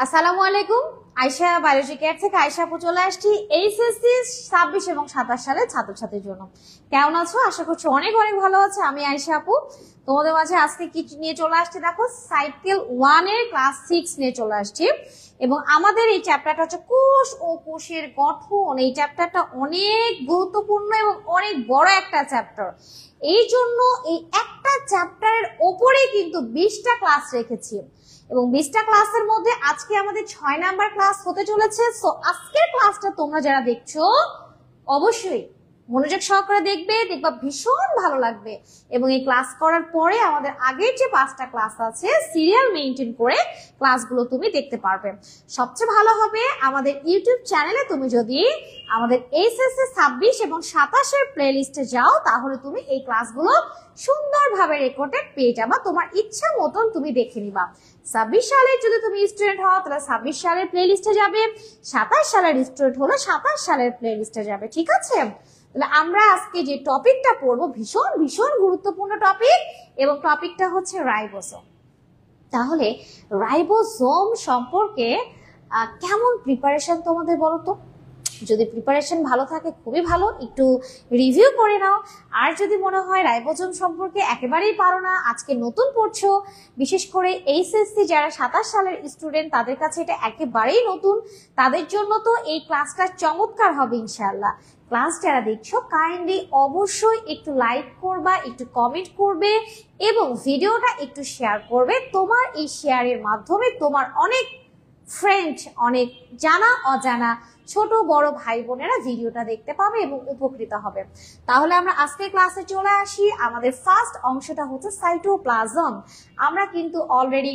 আসসালামু আলাইকুম। Ayesha biology care থেকে আয়শা আপু চলে আসছি এইচএসসি 26 এবং 27 সালের ছাত্রছাত্রীর জন্য। কেমন আছো? আশা করছি অনেক অনেক ভালো আছে। আমি আয়শা আপু তোমাদের মাঝে আজকে কি নিয়ে চলে আসছি দেখো, সাইকেল 1 এর ক্লাস 6 নিয়ে চলে আসছি। এবং আমাদের এই চ্যাপ্টারটা হচ্ছে কোষ ও কোষের গঠন। এই চ্যাপ্টারটা অনেক গুরুত্বপূর্ণ এবং অনেক বড় একটা চ্যাপ্টার। এই জন্য এই একটা চ্যাপ্টারের ওপরে কিন্তু 20টা ক্লাস রেখেছি এবং 20টা ক্লাসের মধ্যে আজকে আমাদের 6 নাম্বার ক্লাস হতে চলেছে। সো আজকের ক্লাসটা তোমরা যারা দেখছো অবশ্যই মনোযোগ সহকারে দেখবা ভীষণ ভালো লাগবে। এবং এই ক্লাস করার পরে আমাদের আগের যে 5টা ক্লাস আছে সিরিয়াল মেইনটেইন করে ক্লাসগুলো তুমি দেখতে পারবে। সবচেয়ে ভালো হবে আমাদের ইউটিউব চ্যানেলে তুমি যদি আমাদের এইচএসসি 26 এবং 27 এর প্লেলিস্টে যাও তাহলে তুমি এই ক্লাসগুলো সুন্দরভাবে রেকর্ডেড পেয়ে যাবা। তোমার ইচ্ছা মতন তুমি দেখে নিবা। 26 সালের যদি তুমি স্টুডেন্ট হও তাহলে 26 সালের প্লেলিস্টে যাবে, 27 সালের স্টুডেন্ট হলে 27 সালের প্লেলিস্টে যাবে। ঠিক আছে? তাহলে আমরা আজকে যে টপিকটা পড়বো ভীষণ ভীষণ গুরুত্বপূর্ণ টপিক এবং টপিকটা হচ্ছে রাইবোসোম। তাহলে রাইবোসোম সম্পর্কে কেমন প্রিপারেশন তোমাদের বলো তো? যদি প্রিপারেশন ভালো থাকে খুবই ভালো, একটু রিভিউ করে নাও। আর যদি মনে হয় রাইবোসোম সম্পর্কে একেবারেই পারো না, আজকে নতুন পড়ছো, বিশেষ করে এইচএসসি যারা 27 সালের স্টুডেন্ট তাদের কাছে এটা একেবারেই নতুন, তাদের জন্য তো এই ক্লাসটা চমৎকার হবে ইনশাআল্লাহ। ক্লাস যারা দেখছো কাইন্ডলি অবশ্যই একটু লাইক করবা, একটু কমেন্ট করবে এবং ভিডিওটা একটু শেয়ার করবে। তোমার এই শেয়ারের মাধ্যমে তোমার অনেক ফ্রেন্ড, অনেক জানা অজানা ছোট বড় ভাই বোনেরা ভিডিওটা দেখতে পাবে এবং উপকৃত হবে। তাহলে আমরা আজকে ক্লাসে চলে আসি। আমাদের ফার্স্ট অংশটা হচ্ছে সাইটোপ্লাজম। আমরা কিন্তু অলরেডি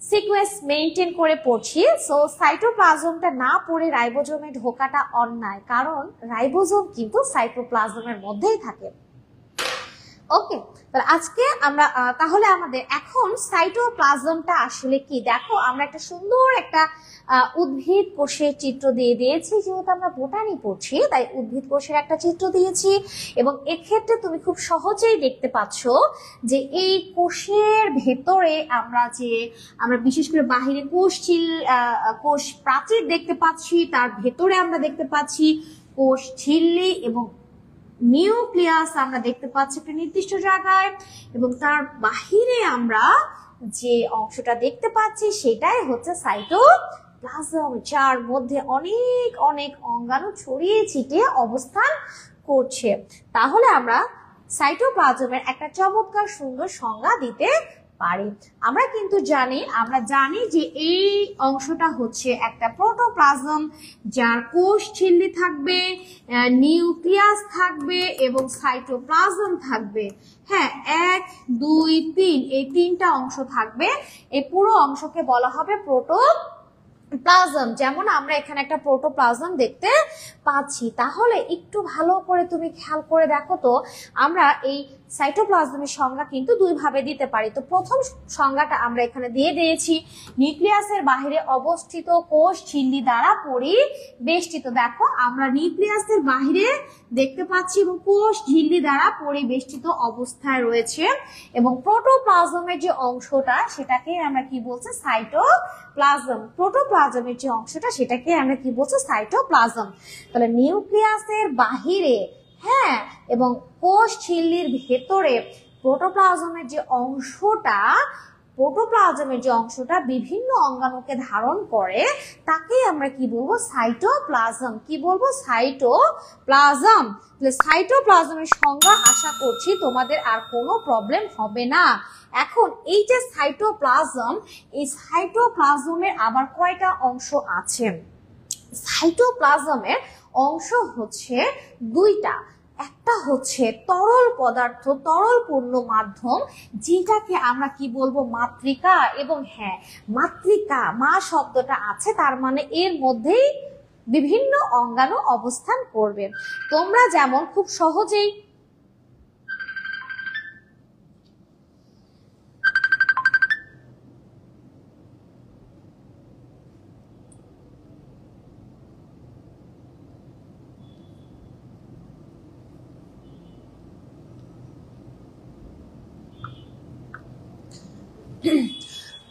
সিকোয়েন্স মেইনটেইন করে পড়ছি। সো সাইটোপ্লাজমটা না পড়ে রাইবোজোমে ঢোকাটা অন্যায়, কারণ রাইবোজোম কিন্তু সাইটোপ্লাজমের মধ্যেই থাকে। ওকে, তাহলে আজকে আমরা তাহলে আমাদের এখন সাইটোপ্লাজমটা আসলে কি, দেখো আমরা একটা সুন্দর একটা উদ্ভিদ কোষের চিত্র দিয়ে দিয়েছি। যেহেতু আমরা বোটানি পড়ছি তাই উদ্ভিদ কোষের একটা চিত্র দিয়েছি এবং এক্ষেত্রে তুমি খুব সহজেই দেখতে পাচ্ছ যে এই কোষের ভেতরে আমরা বিশেষ করে বাহিরে কোষ প্রাচীর দেখতে পাচ্ছি, তার ভেতরে আমরা দেখতে পাচ্ছি কোষ ঝিল্লি এবং নিউক্লিয়াস আমরা দেখতে পাচ্ছি একটা নির্দিষ্ট জায়গায়, এবং তার বাহিরে আমরা যে অংশটা দেখতে পাচ্ছি সেটাই হচ্ছে সাইটোপ্লাজম, যার মধ্যে অনেক অনেক অঙ্গাণু ছড়িয়ে ছিটিয়ে অবস্থান করছে। তাহলে আমরা সাইটোপ্লাজমের একটা চমৎকার সুন্দর সংজ্ঞা দিতে পারি। আমরা জানি যে এই অংশটা হচ্ছে একটা প্রোটোপ্লাজম, যার কোষ ঝিল্লি থাকবে, নিউক্লিয়াস থাকবে এবং সাইটোপ্লাজম থাকবে। হ্যাঁ, 1 2 3 এই 3টা অংশ থাকবে। এই পুরো অংশকে বলা হবে প্রোটোপ্লাজম। যেমন আমরা এখানে একটা প্রোটোপ্লাজম দেখতে পাচ্ছি। তাহলে একটু ভালো করে তুমি খেয়াল করে দেখো তো, আমরা এই সাইটোপ্লাজমের সংজ্ঞা কিন্তু দুই ভাবে দিতে পারি। তো প্রথম সংজ্ঞাটা আমরা এখানে দিয়ে দিয়েছি, নিউক্লিয়াসের বাহিরে অবস্থিত কোষ ঝিল্লি দ্বারা পরিবেষ্টিত। দেখো আমরা নিউক্লিয়াসের বাহিরে দেখতে পাচ্ছি এবং কোষ ঝিল্লি দ্বারা পরিবেষ্টিত অবস্থায় রয়েছে। এবং প্রোটোপ্লাজমের যে অংশটা সেটাকে আমরা কি বলছি? সাইটোপ্লাজম। প্রোটোপ্লাজমের যে অংশটা সেটাকে আমরা কি বলছি? সাইটোপ্লাজম। তাহলে নিউক্লিয়াসের বাহিরে, হ্যাঁ, এবং কোষ ঝিল্লির ভেতরে প্রোটোপ্লাজমের যে অংশটা বিভিন্ন অঙ্গাণুকে ধারণ করে তাকে আমরা কি বলবো? সাইটোপ্লাজম। কি বলবো? সাইটোপ্লাজম। তাহলে সাইটোপ্লাজমের সংজ্ঞা আশা করছি তোমাদের আর কোনো প্রবলেম হবে না। এখন এই যে সাইটোপ্লাজম, এই সাইটোপ্লাজমের আবার কয়টা অংশ আছে? সাইটোপ্লাজমের অংশ হচ্ছে দুইটা। একটা হচ্ছে তরল পদার্থ, তরল পূর্ণ মাধ্যম, যেটাকে আমরা কি বলবো? মাতৃকা। এবং হ্যাঁ, মাতৃকা, মা শব্দটা আছে, তার মানে এর মধ্যেই বিভিন্ন অঙ্গাণু অবস্থান করবে। তোমরা যেমন খুব সহজেই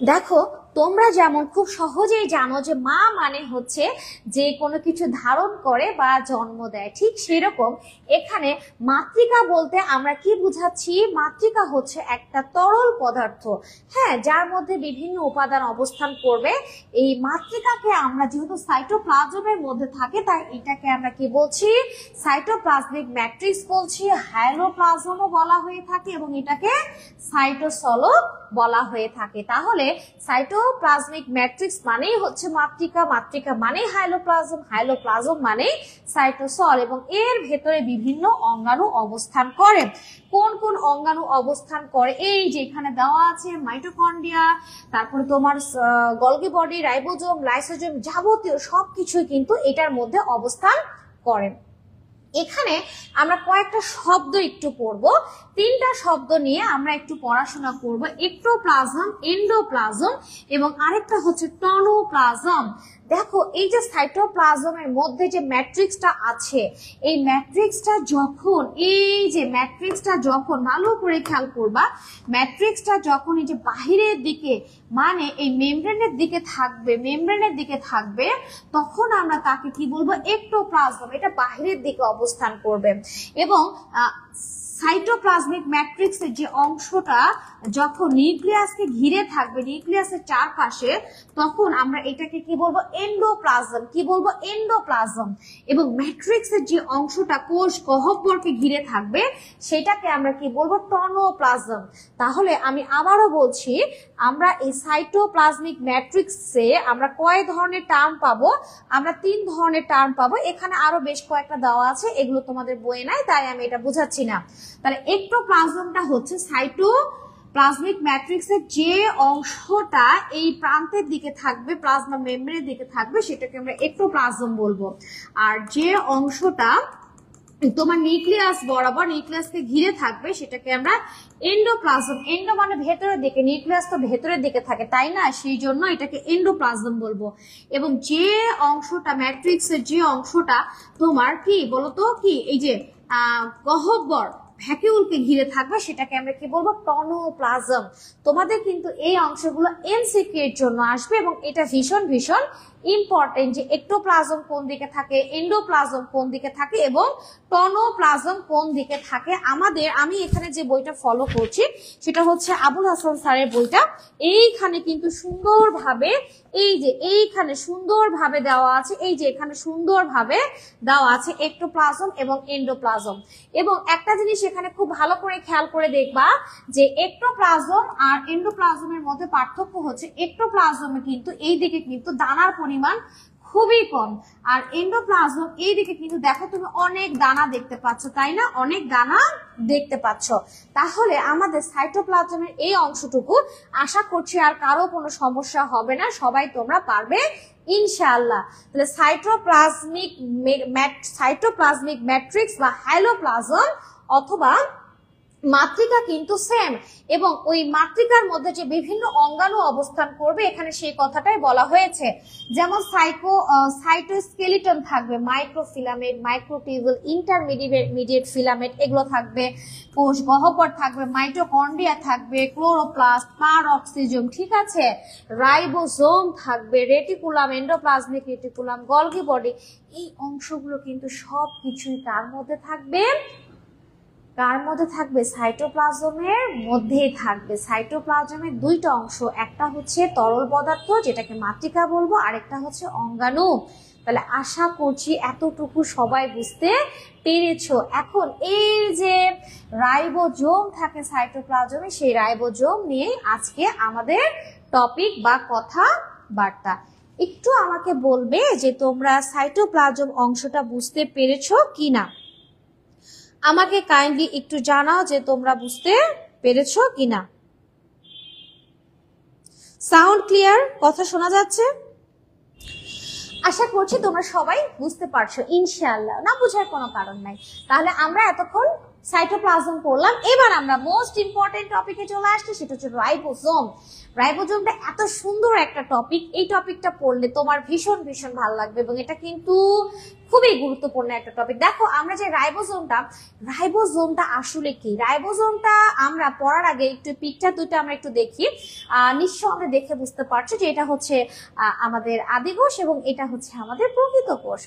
দেখো তোমরা যেমন খুব সহজেই জানো যে মা মানে হচ্ছে যে কোনো কিছু ধারণ করে বা জন্ম দেয়, ঠিক সেরকম এখানে মাতৃকা বলতে আমরা কি বুঝাচ্ছি? মাতৃকা হচ্ছে একটা তরল পদার্থ, হ্যাঁ, যার মধ্যে বিভিন্ন উপাদান অবস্থান করবে। এই মাতৃকাকে আমরা যেহেতু সাইটোপ্লাজমের মধ্যে থাকে, তাই এটাকে আমরা কি বলছি? সাইটোপ্লাজমিক ম্যাট্রিক্স বলছি, হাইলোপ্লাজমও বলা হয়ে থাকে এবং এটাকে সাইটোসলও বলা হয়ে থাকে। তাহলে সাইটোপ্লাজমিক ম্যাট্রিক্স মানেই হচ্ছে মাতৃকা, মাতৃকা মানেই হাইলোপ্লাজম, হাইলোপ্লাজম মানেই সাইটোসল, এবং এর ভেতরে বিভিন্ন অঙ্গাণু অবস্থান করে। কোন কোন অঙ্গাণু অবস্থান করে? এই যে এখানে দেওয়া আছে মাইটোকন্ড্রিয়া, তারপরে তোমার গলগি বডি, রাইবোজোম, লাইসোজোম, যাবতীয় সবকিছুই কিন্তু এটার মধ্যে অবস্থান করে। এখানে আমরা কয়েকটা শব্দ একটু পড়বো, 3টা শব্দ নিয়ে আমরা একটু পড়াশোনা করব। এক্টোপ্লাজম, এন্ডোপ্লাজম এবং আরেকটা হচ্ছে টনোপ্লাজম। দেখো এই যে সাইটোপ্লাজমের মধ্যে যে ম্যাট্রিক্সটা আছে, এই ম্যাট্রিক্সটা যখন ভালো করে খেয়াল করবা, ম্যাট্রিক্সটা যখন এই যে বাহিরের দিকে মানে এই মেমব্রেনের দিকে থাকবে, তখন আমরা তাকে কি বলবো? এক্টোপ্লাজম। এটা বাহিরের দিকে অবস্থান করবে। এবং সাইটোপ্লাজমিক ম্যাট্রিক্সের যে অংশটা যখন নিউক্লিয়াসকে ঘিরে থাকবে, নিউক্লিয়াসের চারপাশে, তখন আমরা এটাকে কি বলবো? এন্ডোপ্লাজম। কি বলবো? এন্ডোপ্লাজম। এবং ম্যাট্রিক্সের যে অংশটা কোষ গহ্বরকে ঘিরে থাকবে, সেটাকে আমরা কি বলবো? টনোপ্লাজম। তাহলে আমি আবারও বলছি, আমরা এই সাইটোপ্লাজমিক ম্যাট্রিক্সে আমরা কয় ধরনের টার্ম পাবো? আমরা 3 ধরনের টার্ম পাবো। এখানে আরো বেশ কয়েকটা দেওয়া আছে, এগুলো তোমাদের বইয়ে নাই, তাই আমি এটা বুঝাচ্ছি না। তাহলে এক্টোপ্লাজমটা হচ্ছে সাইটোপ্লাজমিক ম্যাট্রিক্সের যে অংশটা এই প্রান্তের দিকে থাকবে, প্লাজমা মেমব্রেনের দিকে থাকবে, সেটাকে আমরা এক্টোপ্লাজম বলবো। আর যে অংশটা তোমার নিউক্লিয়াস বরাবর, নিউক্লিয়াসকে ঘিরে থাকবে, সেটাকে আমরা এন্ডোপ্লাজম। এন্ডো মানে ভেতরের দিকে, নিউক্লিয়াস তো ভেতরের দিকে থাকে, তাই না? সেই জন্য এটাকে এন্ডোপ্লাজম বলবো। এবং যে অংশটা ম্যাট্রিক্সের যে অংশটা তোমার কি বলতো? কি এই যে গহ্বর, ভ্যাকিউলকে ঘিরে থাকবে, সেটাকে আমরা কি বলবো? টনোপ্লাজম। তোমাদের কিন্তু এই অংশগুলো এমসিকিউ এর জন্য আসবে এবং এটা ভীষণ ভীষণ ইম্পর্টেন্ট যে এক্টোপ্লাজম কোন দিকে থাকে, এন্ডোপ্লাজম কোন দিকে থাকে এবং টনোপ্লাজম কোন দিকে থাকে। আমি এখানে যে বইটা ফলো করছি সেটা হচ্ছে আবুল হাসান স্যারের বইটা। এইখানে কিন্তু সুন্দরভাবে এইখানে সুন্দরভাবে দেওয়া আছে, এই যে এখানে সুন্দরভাবে দেওয়া আছে এক্টোপ্লাজম এবং এন্ডোপ্লাজম। এবং একটা জিনিস এখানে খুব ভালো করে খেয়াল করে দেখবা যে এক্টোপ্লাজম আর এন্ডোপ্লাজমের মধ্যে পার্থক্য হচ্ছে, এক্টোপ্লাজমে কিন্তু এই দিকে কিন্তু দানার পরিমাণ খুবই কম, আর এন্ডোপ্লাজম এই দিকে কিন্তু দেখো তুমি অনেক দানা দেখতে পাচ্ছ, তাই না? অনেক দানা দেখতে পাচ্ছ। তাহলে আমাদের সাইটোপ্লাজমের এই অংশটুকু আশা করছি আর কারো কোনো সমস্যা হবে না, সবাই তোমরা পারবে ইনশাআল্লাহ। তাহলে সাইটোপ্লাজমিক ম্যাট্রিক্স বা হাইলোপ্লাজম অথবা মাতৃকা কিন্তু সেম, এবং ওই মাতৃকার মধ্যে যে বিভিন্ন অঙ্গাণু অবস্থান করবে এখানে সেই কথাটাই বলা হয়েছে। যেমন সাইটোস্কেলিটন থাকবে, মাইক্রোফিলামেন্ট, মাইক্রোটিউবুল, ইন্টারমিডিয়েট ফিলামেন্ট এগুলো থাকবে, কোষ গহ্বর থাকবে, মাইটোকন্ড্রিয়া থাকবে, ক্লোরোপ্লাস্ট, পারঅক্সিজোম, ঠিক আছে, রাইবোজোম থাকবে, reticulum, endoplasmic reticulum, Golgi body. এই অংশগুলো কিন্তু সবকিছুই কার মধ্যে থাকবে? সাইটোপ্লাজমের মধ্যেই থাকবে। সাইটোপ্লাজমের 2টা অংশ, একটা হচ্ছে তরল পদার্থ যেটাকে মাতৃকা বলবো, আরেকটা হচ্ছে অঙ্গাণু। তাহলে আশা করছি এতটুকু সবাই বুঝতে পেরেছো। এখন এই যে রাইবোজোম থাকে সাইটোপ্লাজমে, সেই রাইবোজোম নিয়ে আজকে আমাদের টপিক বা কথাবার্তা। একটু আমাকে বলবে যে তোমরা সাইটোপ্লাজম অংশটা বুঝতে পেরেছো কিনা? আমাকে কাইন্ডলি একটু জানাও যে তোমরা বুঝতে পেরেছো কিনা। Sound clear? কথা শোনা যাচ্ছে? আশা করছি তোমরা সবাই বুঝতে পারছো ইনশাআল্লাহ, না বুঝার কোনো কারণ নাই। তাহলে আমরা এতক্ষণ সাইটোপ্লাজম পড়লাম, এবার আমরা মোস্ট ইম্পর্টেন্ট টপিকে চলে আসছি, সেটা হচ্ছে রাইবোজোম। রাইবোজোমটা এত সুন্দর একটা টপিক, এই টপিকটা পড়লে তোমার ভীষণ ভীষণ ভালো লাগবে এবং এটা কিন্তু খুবই গুরুত্বপূর্ণ একটা টপিক। দেখো আমরা যে রাইবোজোমটা আসলে কি, রাইবোজোমটা আমরা পড়ার আগে একটু পিকচার দুটো আমরা একটু দেখি। নিঃসন্দেহে দেখে বুঝতে পারছো যে এটা হচ্ছে আমাদের আদিকোষ এবং এটা হচ্ছে আমাদের প্রকৃত কোষ।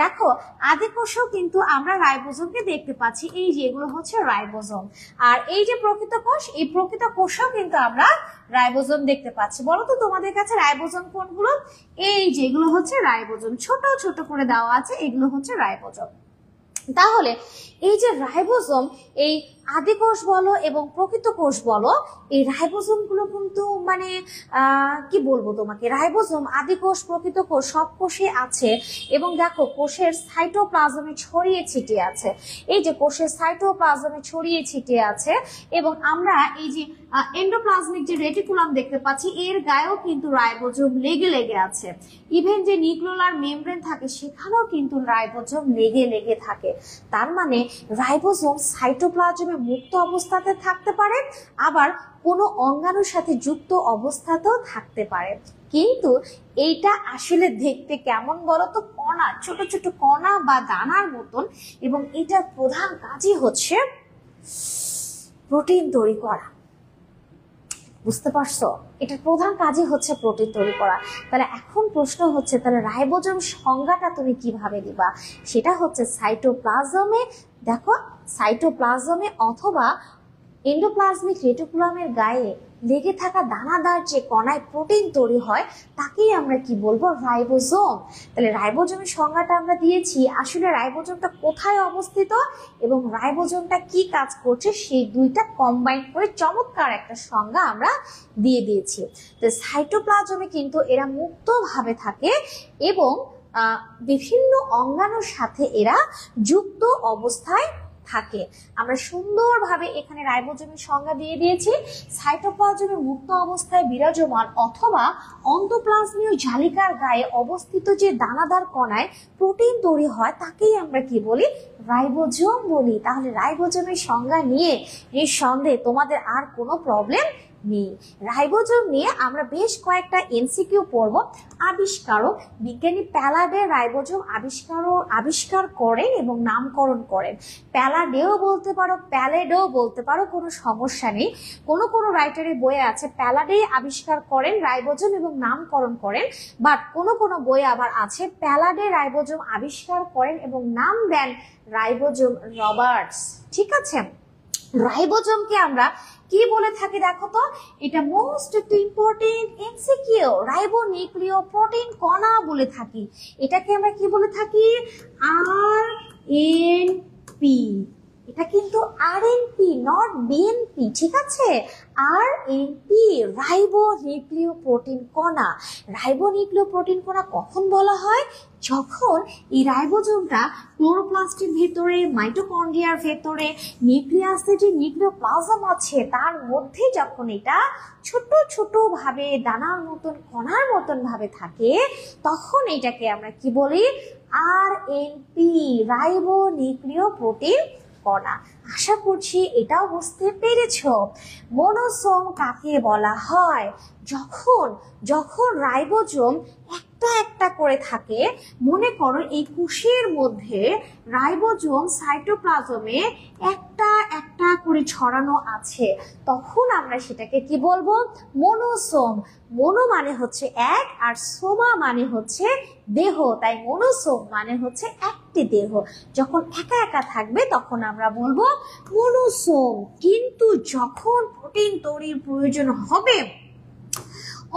দেখো আদিকোষও কিন্তু আমরা রাইবোজোমকে দেখতে পাচ্ছি, এই যে এগুলো হচ্ছে রাইবোজোম, আর এই যে প্রকৃত কোষ, এই প্রকৃত কোষও কিন্তু আমরা রাইবোজোম দেখতে পাচ্ছি। বলো তো তোমাদের কাছে রাইবোজোম কোনগুলো? এই যেগুলো হচ্ছে রাইবোজোম, ছোট ছোট করে দেওয়া আছে, এগুলো হচ্ছে রাইবোজোম। তাহলে এই যে রাইবোজোম, এই আদিকোষ বলো এবং প্রকৃত কোষ বলো, এই রাইবোজোম গুলো কিন্তু মানে কি বলবো তোমাকে, রাইবোজোম আদিকোষ প্রকৃত কোষ সব কোষে আছে এবং দেখো কোষের সাইটোপ্লাজমে ছড়িয়ে ছিটিয়ে আছে, এই যে কোষের সাইটোপ্লাজমে ছড়িয়ে ছিটিয়ে আছে। এবং আমরা এই যে এন্ডোপ্লাজমিক যে রেটিকুলাম দেখতে পাচ্ছি, এর গায়েও কিন্তু রাইবোজোম লেগে লেগে আছে। ইভেন যে নিউক্লিওলার মেমব্রেন থাকে সেখানেও কিন্তু রাইবোজোম লেগে লেগে থাকে। তার মানে রাইবোজোম সাইটোপ্লাজমে মুক্ত অবস্থাতে থাকতে পারে, আবার কোনো অঙ্গাণুর সাথে যুক্ত অবস্থাতেও থাকতে পারে। কিন্তু এইটা আসলে দেখতে কেমন বলো তো, কণা, ছোট ছোট কণা বা দানার মতন, এবং এটার প্রধান কাজই হচ্ছে প্রোটিন তৈরি করা। বুঝতে পারছো, এটার প্রধান কাজই হচ্ছে প্রোটিন তৈরি করা। তাহলে এখন প্রশ্ন হচ্ছে, তাহলে রাইবোজোম সংজ্ঞাটা তুমি কিভাবে দিবা? সেটা হচ্ছে সাইটোপ্লাজমে, দেখো সাইটোপ্লাজমে অথবা এন্ডোপ্লাজমিক রেটিকুলামের গায়ে লেগে থাকা দানাদার যে কণায় প্রোটিন তৈরি হয় তাকেই আমরা কি বলবো? রাইবোজোম। তাহলে রাইবোজোমের সংজ্ঞাটা আমরা দিয়েছি। আসলে রাইবোজোমটা কোথায় অবস্থিত এবং রাইবোজোমটা কি কাজ করছে সেই দুইটা কম্বাইন করে চমৎকার একটা সংজ্ঞা আমরা দিয়ে দিয়েছি। তো সাইটোপ্লাজমে কিন্তু এরা মুক্তভাবে থাকে এবং বিভিন্ন অঙ্গাণুর সাথে এরা যুক্ত অবস্থায় থাকে। আমরা সুন্দরভাবে এখানে রাইবোজোমের সংজ্ঞা দিয়ে দিয়েছি। সাইটোপ্লাজমে মুক্ত অবস্থায় বিরাজমান অথবা অন্তঃপ্লাজমীয় জালিকার গায়ে অবস্থিত যে দানাদার কণায় প্রোটিন তৈরি হয় তাকেই আমরা কি বলি? রাইবোজোম বলি। তাহলে রাইবোজোমের সংজ্ঞা নিয়ে নিঃসন্দেহে তোমাদের আর কোনো প্রবলেম নেই। রাইবোজোম নিয়ে আমরা বেশ কয়েকটা এমসিকিউ পড়ব। আবিষ্কারক বিজ্ঞানী প্যালাডে রাইবোজোম আবিষ্কার করেন এবং নামকরণ করেন। প্যালাডেও বলতে পারো, প্যালেডেও বলতে পারো, কোনো সমস্যা নেই। কোনো কোনো রাইটারের বইয়ে আছে প্যালাডে আবিষ্কার করেন রাইবোজোম এবং নামকরণ করেন, বাট কোনো কোনো বইয়ে আবার আছে প্যালাডে রাইবোজোম আবিষ্কার করেন এবং নাম দেন রাইবোজোম রবার্টস। ঠিক আছে, রাইবোজোমকে আমরা কি বলে থাকি দেখো তো, এটা মোস্ট একটা ইম্পর্টেন্ট এমসিকিউ, রাইবো নিউক্লিয় প্রোটিন কণা বলে থাকি। এটাকে আমরা কি বলে থাকি? আরএনপি। এটা কিন্তু আরএনপি, নট বিএনপি। ঠিক আছে, আরএনপি, রাইবো নিউক্লিয় প্রোটিন কণা। রাইবো নিউক্লিয় প্রোটিন কণা কখন বলা হয়? যখন এই রাইবোজোমটা ক্লোরোপ্লাস্টের ভেতরে, মাইটোকন্ড্রিয়ার ভেতরে, নিউক্লিয়াসে যে নিউক্লিওপ্লাজম আছে তার মধ্যে যখন এটা ছোট ছোট ভাবে দানার মতন, কণার মতন ভাবে থাকে, তখন এটাকে আমরা কি বলি? আরএনপি, রাইবো নিউক্লিয় প্রোটিন কণা। আশা করছি এটাও বুঝতে পেরেছো। মনোসোম কাকে বলা হয়? যখন রাইবোজোম একটা একটা করে থাকে, মনে করো এই কোষের মধ্যে রাইবোজোম সাইটোপ্লাজমে একটা একটা করে ছড়ানো আছে, তখন আমরা সেটাকে কি বলবো? মনোসোম। মনো মানে হচ্ছে এক, আর সোমা মানে হচ্ছে দেহ, তাই মনোসোম মানে হচ্ছে একটি দেহ। যখন একা একা থাকবে তখন আমরা বলবো মনোসোম। কিন্তু যখন প্রোটিন তৈরির প্রয়োজন হবে,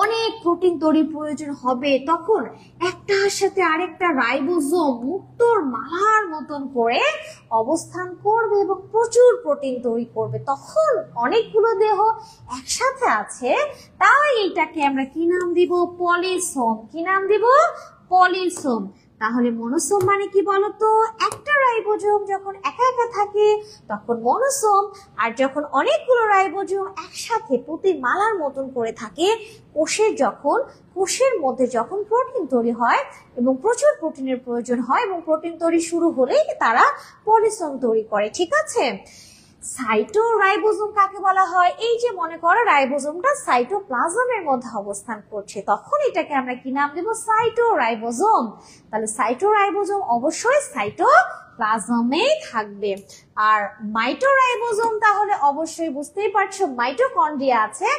অনেক প্রোটিন তৈরির প্রয়োজন হবে, তখন একটার সাথে আরেকটা রাইবোজোম মুক্তোর মালার মতন করে অবস্থান করবে এবং প্রচুর প্রোটিন তৈরি করবে। তখন অনেকগুলো দেহ একসাথে আছে, তাই এটাকে আমরা কি নাম দিব? পলিসোম। কি নাম দিব? পলিসোম। তাহলে মনোসোম মানে কি বলতো? একটা রাইবোজোম যখন একা একা থাকে তখন মনোসোম, আর যখন অনেকগুলো রাইবোজোম একসাথে প্রতি মালার মতন করে থাকে, কোষের মধ্যে যখন প্রোটিন তৈরি হয় এবং প্রচুর প্রোটিনের প্রয়োজন হয় এবং প্রোটিন তৈরি শুরু হলেই তারা পলিসোম তৈরি করে। ঠিক আছে, সাইটোরাইবোজোম কাকে বলা হয়? এই যে মনে করো রাইবোজোমটা সাইটোপ্লাজমের মধ্যে অবস্থান করছে, তখন এটাকে আমরা কি নাম দেব? সাইটোরাইবোজোম। তাহলে সাইটোরাইবোজোম অবশ্যই সাইটোপ্লাজমেই থাকবে। আর মাইটোরাইবোজোম তাহলে অবশ্যই বুঝতেই পারছো মাইটোকন্ড্রিয়া আছে,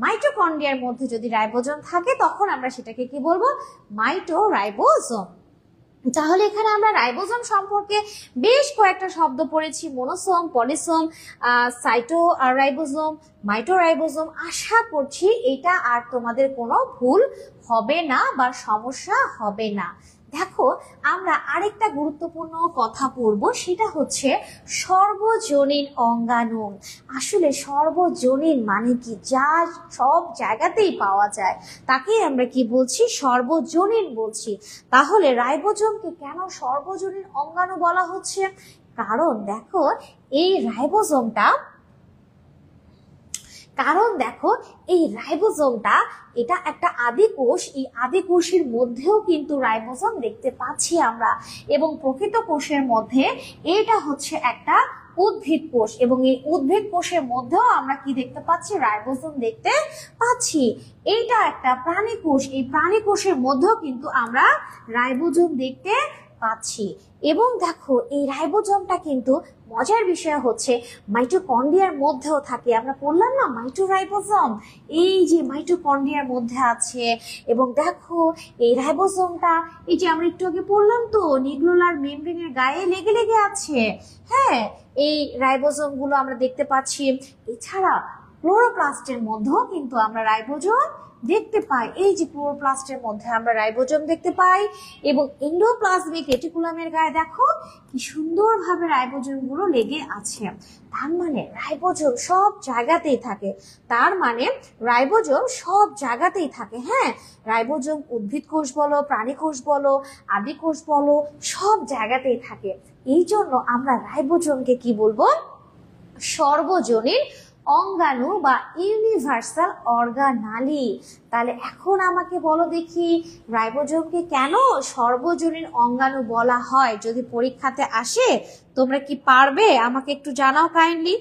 মাইটোকন্ড্রিয়ার মধ্যে যদি রাইবোজোম থাকে তখন আমরা সেটাকে কি বলবো? মাইটোরাইবোজোম। তাহলে এখানে আমরা রাইবোজোম সম্পর্কে বেশ কয়েকটা শব্দ পড়েছি, মোনোসোম, পলিসোম, সাইটোরাইবোজোম, মাইটোরাইবোজোম। আশা করছি এটা আর তোমাদের কোনো ভুল হবে না বা সমস্যা হবে না। দেখো আমরা আরেকটা গুরুত্বপূর্ণ কথা পড়ব, সেটা হচ্ছে সর্বজনীন অঙ্গাণু। আসলে সর্বজনীন মানে কি? যা সব জায়গাতেই পাওয়া যায় তাকেই আমরা কি বলছি? সর্বজনীন বলছি। তাহলে রাইবোজোমকে কেন সর্বজনীন অঙ্গাণু বলা হচ্ছে? কারণ দেখো এই রাইবোজোমটা এটা একটা আদিকোষ, এই আদিকোষের মধ্যেও কিন্তু রাইবোজোম দেখতে পাচ্ছি আমরা, এবং প্রকৃত কোষের মধ্যে এটা হচ্ছে একটা উদ্ভিদ কোষ, এবং এই উদ্ভিদ কোষের মধ্যেও আমরা কি দেখতে পাচ্ছি? রাইবোজোম দেখতে পাচ্ছি। এইটা একটা প্রাণী কোষ, এই প্রাণী কোষের মধ্যেও কিন্তু আমরা রাইবোজোম দেখতে পাচ্ছি। এবং দেখো এই রাইবোজোমটা কিন্তু মজার বিষয় হচ্ছে মাইটোকন্ড্রিয়ার মধ্যেও থাকে। আমরা বললাম না মাইটোরাইবোজোম, এই যে মাইটোকন্ড্রিয়ার মধ্যে আছে। এবং দেখো এই রাইবোজোমটা, এই যে আমরা একটু আগে পড়লাম তো, নিউক্লিয়ার মেমব্রেনের গায়ে লেগে লেগে আছে। হ্যাঁ, এই রাইবোজোম গুলো আমরা দেখতে পাচ্ছি। এছাড়া ক্লোরোপ্লাস্টের মধ্যেও কিন্তু আমরা রাইবোজোম দেখতে পাই। এই যে ক্লোরোপ্লাস্টের মধ্যে আমরা রাইবোজোম দেখতে পাই, এবং এন্ডোপ্লাজমিক রেটিকুলামের গায়ে দেখো কি সুন্দরভাবে রাইবোজোম গুলো লেগে আছে। তার মানে রাইবোজোম সব জায়গাতেই থাকে, হ্যাঁ, রাইবোজোম উদ্ভিদ কোষ বলো, প্রাণী কোষ বলো, আদি কোষ বলো, সব জায়গাতেই থাকে। এই জন্য আমরা রাইবোজোমকে কি বলবো? সর্বজনীন অঙ্গাণু বা ইউনিভার্সাল অর্গানালি। তাহলে এখন আমাকে বলো দেখি রাইবোজোমকে কেন সর্বজনীন অঙ্গাণু বলা হয়? যদি পরীক্ষাতে আসে তোমরা কি পারবে? আমাকে একটু জানাও কাইন্ডলি।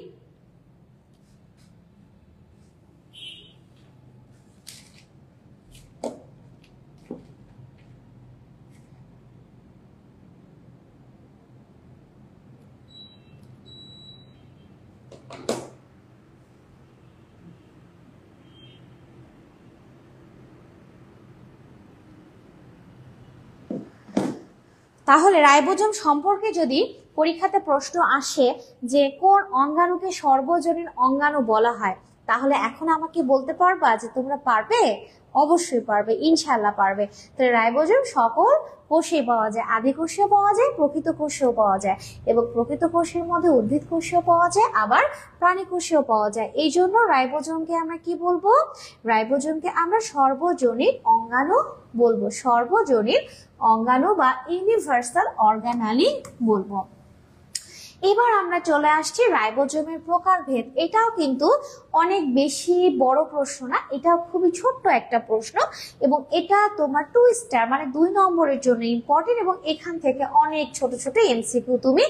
তাহলে রাইবোজোম সম্পর্কে যদি পরীক্ষাতে প্রশ্ন আসে যে কোন অঙ্গাণুকে সর্বজনীন অঙ্গাণু বলা হয়, তাহলে এখন আমাকে বলতে পারবা যে তোমরা পারবে? অবশ্যই পারবে, ইনশাআল্লাহ পারবে। তাহলে রাইবোজোম সকল কোষে পাওয়া যায়, আদি কোষেও পাওয়া যায়, প্রকৃত কোষেও পাওয়া যায়, এবং প্রকৃত কোষের মধ্যে উদ্ভিদ কোষেও পাওয়া যায়, আবার প্রাণী কোষেও পাওয়া যায়। এই জন্য রাইবোজোমকে আমরা কি বলবো? রাইবোজোমকে আমরা সর্বজনীন অঙ্গাণু বলবো, সর্বজনীন অঙ্গাণু বা ইউনিভার্সাল অর্গানালি বলবো। এবার আমরা চলে আসছি রাইবোজোমের প্রকারভেদ। এটাও কিন্তু অনেক বেশি বড় প্রশ্ন না, এটাও খুবই ছোট্ট একটা প্রশ্ন, এবং এটা তোমার 2 স্টার মানে 2 নম্বরের জন্য ইম্পর্টেন্ট, এবং এখান থেকে অনেক ছোট ছোট এমসিকিউ তুমি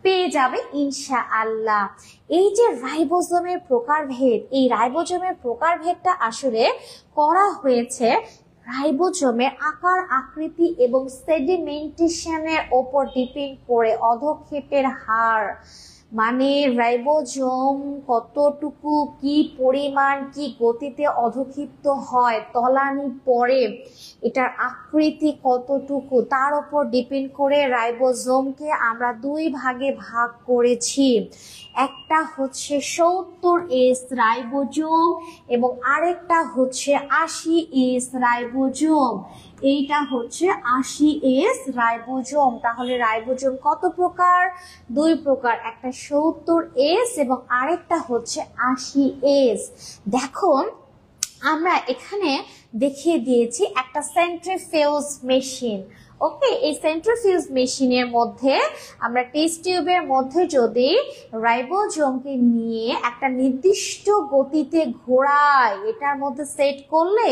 পেয়ে যাবে ইনশাআল্লাহ। এই যে রাইবোজোমের প্রকারভেদ, এই রাইবোজোমের প্রকারভেদটা আসলে করা হয়েছে রাইবোজোমের আকার, আকৃতি এবং সেডিমেন্টেশনের ওপর ডিপেন্ড করে। অধঃক্ষেপের হার মানে রাইবোজোম কতটুকু, কি পরিমাণ, কি গতিতে অধঃক্ষিপ্ত হয়, তলানি পড়ে, এটার আকৃতি কতটুকু, তার উপর ডিপেন্ড করে রাইবোজোমকে আমরা 2 ভাগে ভাগ করেছি। একটা হচ্ছে 70S রাইবোজোম এবং আরেকটা হচ্ছে 80S রাইবোজোম। এইটা হচ্ছে 80S রাইবোজোম। তাহলে রাইবোজোম কত প্রকার? 2 প্রকার, একটা 70S এবং আরেকটা হচ্ছে 80S। দেখো আমরা এখানে দেখিয়ে দিয়েছি একটা সেন্ট্রিফিউজ মেশিন। ওকে, এই সেন্ট্রিফিউজ মেশিনের মধ্যে আমরা টেস্ট টিউবের মধ্যে যদি রাইবোজোমকে নিয়ে একটা নির্দিষ্ট গতিতে ঘোরাই, এটার মধ্যে সেট করলে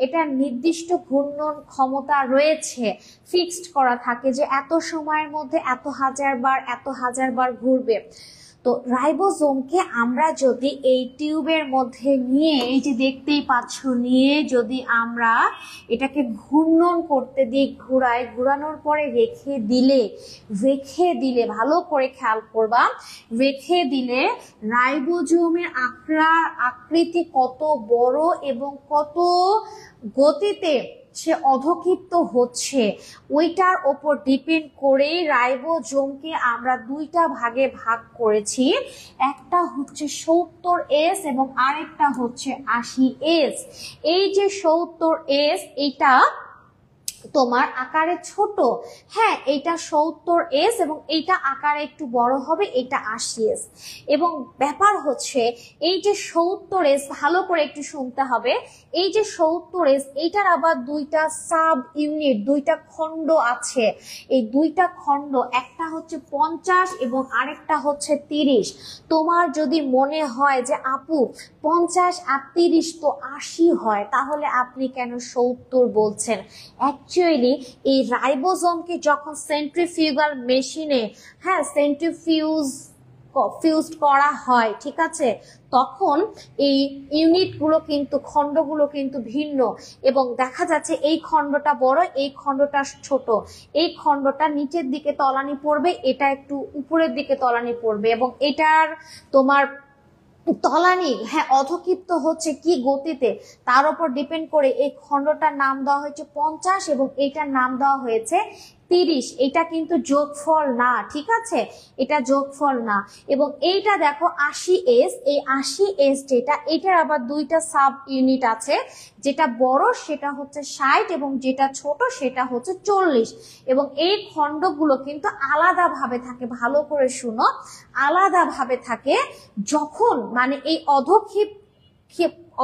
এটার নির্দিষ্ট ঘূর্ণন ক্ষমতা রয়েছে, ফিক্সড করা থাকে যে এত সময়ের মধ্যে এত হাজার বার ঘুরবে। তো রাইবোজোমকে আমরা যদি এই টিউবের মধ্যে নিয়ে, এই যে দেখতেই পাচ্ছ, নিয়ে যদি আমরা এটাকে ঘূর্ণন করতে দিই, ঘোরানোর পরে রেখে দিলে ভালো করে খেয়াল করবা, রেখে দিলে রাইবোজোমের আকৃতি কত বড় এবং কত গতিতে সে অধঃক্ষিপ্ত হচ্ছে ওইটার ওপর ডিপেন্ড করেই রাইবোজোমকে আমরা দুইটা ভাগে ভাগ করেছি। একটা হচ্ছে 70S এবং আরেকটা হচ্ছে 80S। এই যে 70S এইটা তোমার আকারে ছোট, হ্যাঁ এটা 70S এবং এইটা আকারে একটু বড় হবে, এটা 80S। এবং ব্যাপার হচ্ছে এই যে 70S, ভালো করে একটু শুনতে হবে, এই যে 70S এইটার আবার দুইটা সাব ইউনিট, দুইটা খণ্ড আছে। এই দুইটা খণ্ড, একটা হচ্ছে 50 এবং আরেকটা হচ্ছে 30। তোমার যদি মনে হয় যে আপু 50 আর 30 তো 80 হয়, তাহলে আপনি কেন 70 বলছেন? অ্যাকচুয়ালি এই রাইবোজোমকে যখন সেন্ট্রিফিউগাল মেশিনে, হ্যাঁ ফিউজড করা হয়, ঠিক আছে, তখন এই ইউনিটগুলো কিন্তু, খণ্ডগুলো কিন্তু ভিন্ন এবং দেখা যাচ্ছে এই খণ্ডটা বড়, এই খণ্ডটা ছোট, এই খণ্ডটা নিচের দিকে তলানি পড়বে, এটা একটু উপরের দিকে তলানি পড়বে এবং এটার তোমার তলানি, হ্যাঁ অধঃক্ষিপ্ত হচ্ছে কি গতিতে তার উপর ডিপেন্ড করে এই খণ্ডটার নাম দেওয়া হয়েছে 50 এবং এইটার নাম দেওয়া হয়েছে 30। এটা কিন্তু যোগফল না, ঠিক আছে, এটা যোগফল না। এবং এইটা দেখো 80S, এই 80S যেটা, এটার আবার দুইটা সাব ইউনিট আছে, যেটা বড় সেটা হচ্ছে 60 এবং যেটা ছোট সেটা হচ্ছে 40। এবং এই খণ্ডগুলো কিন্তু আলাদাভাবে থাকে, ভালো করে শুনো, আলাদাভাবে থাকে যখন মানে এই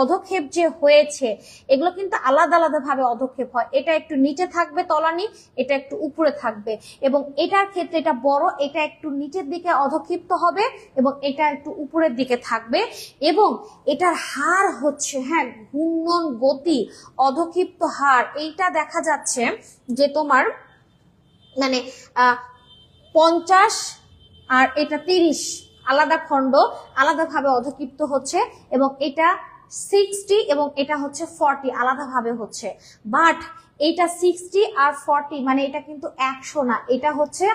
অধঃক্ষেপ যে হয়েছে, এগুলো কিন্তু আলাদা আলাদা ভাবে অধঃক্ষেপ হয়। এটা একটু নিচে থাকবে তলানি, এটা একটু উপরে থাকবে এবং এটার ক্ষেত্রে এটা বড়, এটা একটু নিচের দিকে অধঃক্ষিপ্ত হবে এবং এটা একটু উপরের দিকে থাকবে। এবং এটার হার হচ্ছে, হ্যাঁ ঘূর্ণন গতি, অধঃক্ষিপ্ত হার, এইটা দেখা যাচ্ছে যে তোমার মানে 50 আর এটা 30 আলাদা খণ্ড, আলাদাভাবে অধঃক্ষিপ্ত হচ্ছে এবং এটা 60 এবং এটা হচ্ছে 40 আলাদাভাবে হচ্ছে। বাট এটা 60 আর 40 মানে এটা কিন্তু 100 না, এটা হচ্ছে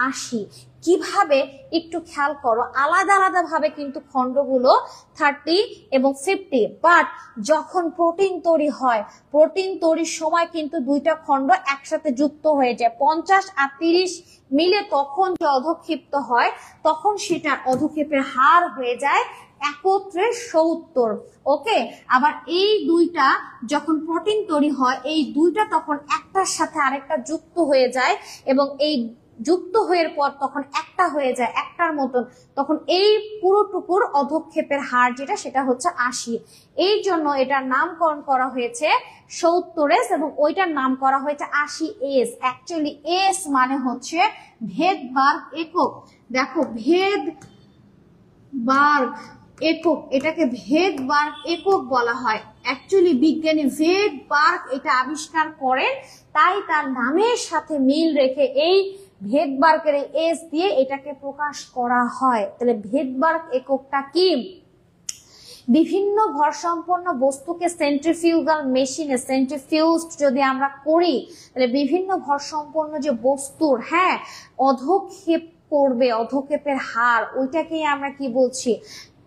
80। কিভাবে একটু খেয়াল করো, আলাদা আলাদা ভাবে কিন্তু খণ্ডগুলো 30 এবং 50। বাট যখন প্রোটিন তৈরি হয়, প্রোটিন তৈরির সময় কিন্তু দুইটা খণ্ড একসাথে যুক্ত হয়ে যায়, 50 আর 30 মিলে তখন যে অধঃক্ষিপ্ত হয়, তখন সেটার অধঃক্ষেপের হার হয়ে যায় একত্রে 70। ওকে, আবার এই দুইটা যখন প্রোটিন তৈরি হয়, এই দুইটা তখন একটার সাথে আরেকটা যুক্ত হয়ে যায় এবং এই যুক্ত হয়ে পর তখন একটা হয়ে যায়, একটার মতন, তখন এই পুরোটুকুর অধঃক্ষেপের হার যেটা, সেটা হচ্ছে 80। এই জন্য এটার নামকরণ করা হয়েছে 70S এবং ওইটার নাম করা হয়েছে 80S। অ্যাকচুয়ালি এস মানে হচ্ছে ভেদবার্গ একক। দেখো ভেদবার্গ একক, এটাকে ভেদবার্গ একক বলা হয়। অ্যাকচুয়ালি বিজ্ঞানী ভেদবার্গ এটা আবিষ্কার করেন, তাই তার নামের সাথে মিল রেখে এই ভেদবার্গের এস দিয়ে এটাকে প্রকাশ করা হয়। তাহলে ভেদবার্গ এককটা কি? বিভিন্ন ভরসম্পন্ন বস্তুকে সেন্ট্রিফিউগাল মেশিনে সেন্ট্রিফিউজড যদি আমরা করি, তাহলে বিভিন্ন ভরসম্পন্ন যে বস্তুর, হ্যাঁ অধঃক্ষেপ করবে, অধঃক্ষেপের হার, ওইটাকেই আমরা কি বলছি,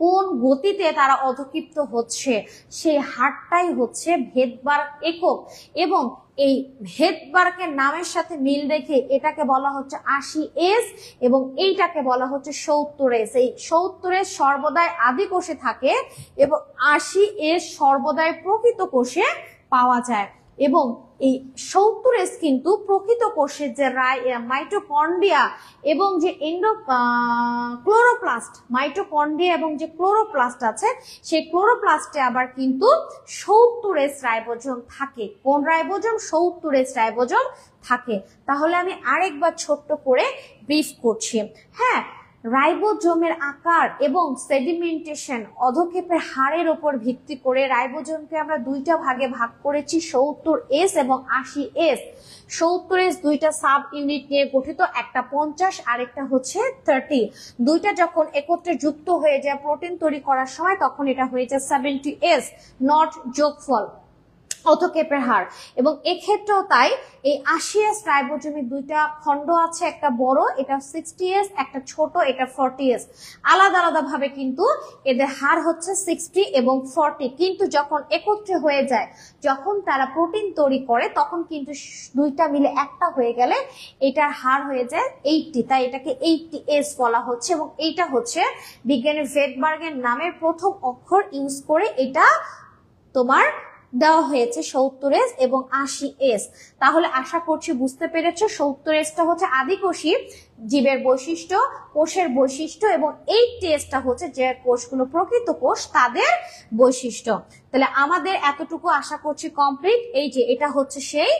কোন গতিতে তারা অধঃক্ষিপ্ত হচ্ছে, সেই হারটাই হচ্ছে ভেদবার্গ একক। এবং এই ভেদবার্গের নামের সাথে মিল রেখে এটাকে বলা হচ্ছে 80S এবং এইটাকে বলা হচ্ছে 70S। এই 70S সর্বদাই আদি কোষে থাকে এবং 80S সর্বদাই প্রকৃত কোষে পাওয়া যায়। এবং এই 70S কিন্তু প্রকৃত কোষের যে মাইটোকন্ড্রিয়া এবং যে ক্লোরোপ্লাস্ট, মাইটোকন্ড্রিয়া এবং যে ক্লোরোপ্লাস্ট আছে, সেই ক্লোরোপ্লাস্টে আবার কিন্তু 70S রাইবোজোম থাকে। কোন রাইবোজোম? 70S রাইবোজোম থাকে। তাহলে আমি আরেকবার ছোট্ট করে ব্রিফ করছি। হ্যাঁ, রাইবোজোমের আকার এবং সেডিমেন্টেশন অধক্ষেপের হারের উপর ভিত্তি করে রাইবোজোমকে আমরা দুইটা ভাগে ভাগ করেছি, 70S এবং 80S। 70S দুইটা সাব ইউনিট নিয়ে গঠিত, একটা 50 আর একটা হচ্ছে 30। দুইটা যখন একত্রে যুক্ত হয়ে যায় প্রোটিন তৈরি করার সময় তখন এটা হয়ে যায় 70S, নট যোগফল অধক্ষেপের হার। এবং এক্ষেত্রেও তাই, এই 80S রাইবোজোমের দুইটা খণ্ড আছে, একটা বড় এটা 60S, একটা ছোট এটা 40S। আলাদা আলাদা ভাবে কিন্তু এদের হার হচ্ছে 60 এবং 40, কিন্তু যখন একত্রে হয়ে যায়, যখন তারা প্রোটিন তৈরি করে তখন কিন্তু দুইটা মিলে একটা হয়ে গেলে এটার হার হয়ে যায় 80, তাই এটাকে 80S বলা হচ্ছে। এবং এইটা হচ্ছে বিজ্ঞানী ভেটবার্গের নামের প্রথম অক্ষর ইউজ করে এটা তোমার দেওয়া হয়েছে 70S এবং 80S। তাহলে আশা করছি বুঝতে পেরেছো, 70Sটা হচ্ছে আদিকোষী জীবের বৈশিষ্ট্য, কোষের বৈশিষ্ট্য, এবং 80Sটা হচ্ছে যে কোষগুলো প্রকৃত কোষ তাদের বৈশিষ্ট্য। তাহলে আমাদের এতটুকু আশা করছি কমপ্লিট। এই যে এটা হচ্ছে সেই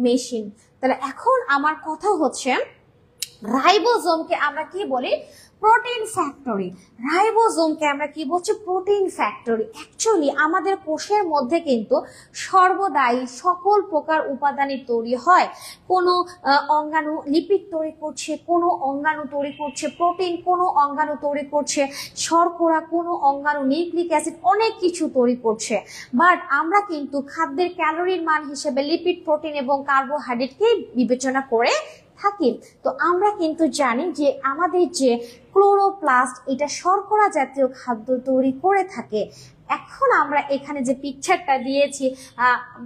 মেশিন। তাহলে এখন আমার কথা হচ্ছে রাইবোজোমকে আমরা কি বলি? Protein factory. রাইবোজোমকে আমরা কি বলছি? Protein factory. অ্যাকচুয়ালি আমাদের কোষের মধ্যে কিন্তু সর্বদাই সকল প্রকার উপাদানই তৈরি হয়। কোনো অঙ্গাণু লিপিড তৈরি করছে, কোনো অঙ্গাণু তৈরি করছে প্রোটিন, কোনো অঙ্গাণু তৈরি করছে শর্করা, কোনো অঙ্গাণু নিউক্লিক অ্যাসিড, অনেক কিছু তৈরি করছে। বাট আমরা কিন্তু খাদ্যের ক্যালোরির মান হিসেবে লিপিড, প্রোটিন এবং কার্বোহাইড্রেটকে বিবেচনা করে থাকি। তো আমরা কিন্তু জানি যে আমাদের যে ক্লোরোপ্লাস্ট, এটা শর্করা জাতীয় খাদ্য তৈরি করে থাকে। এখন আমরা এখানে যে পিকচারটা দিয়েছি,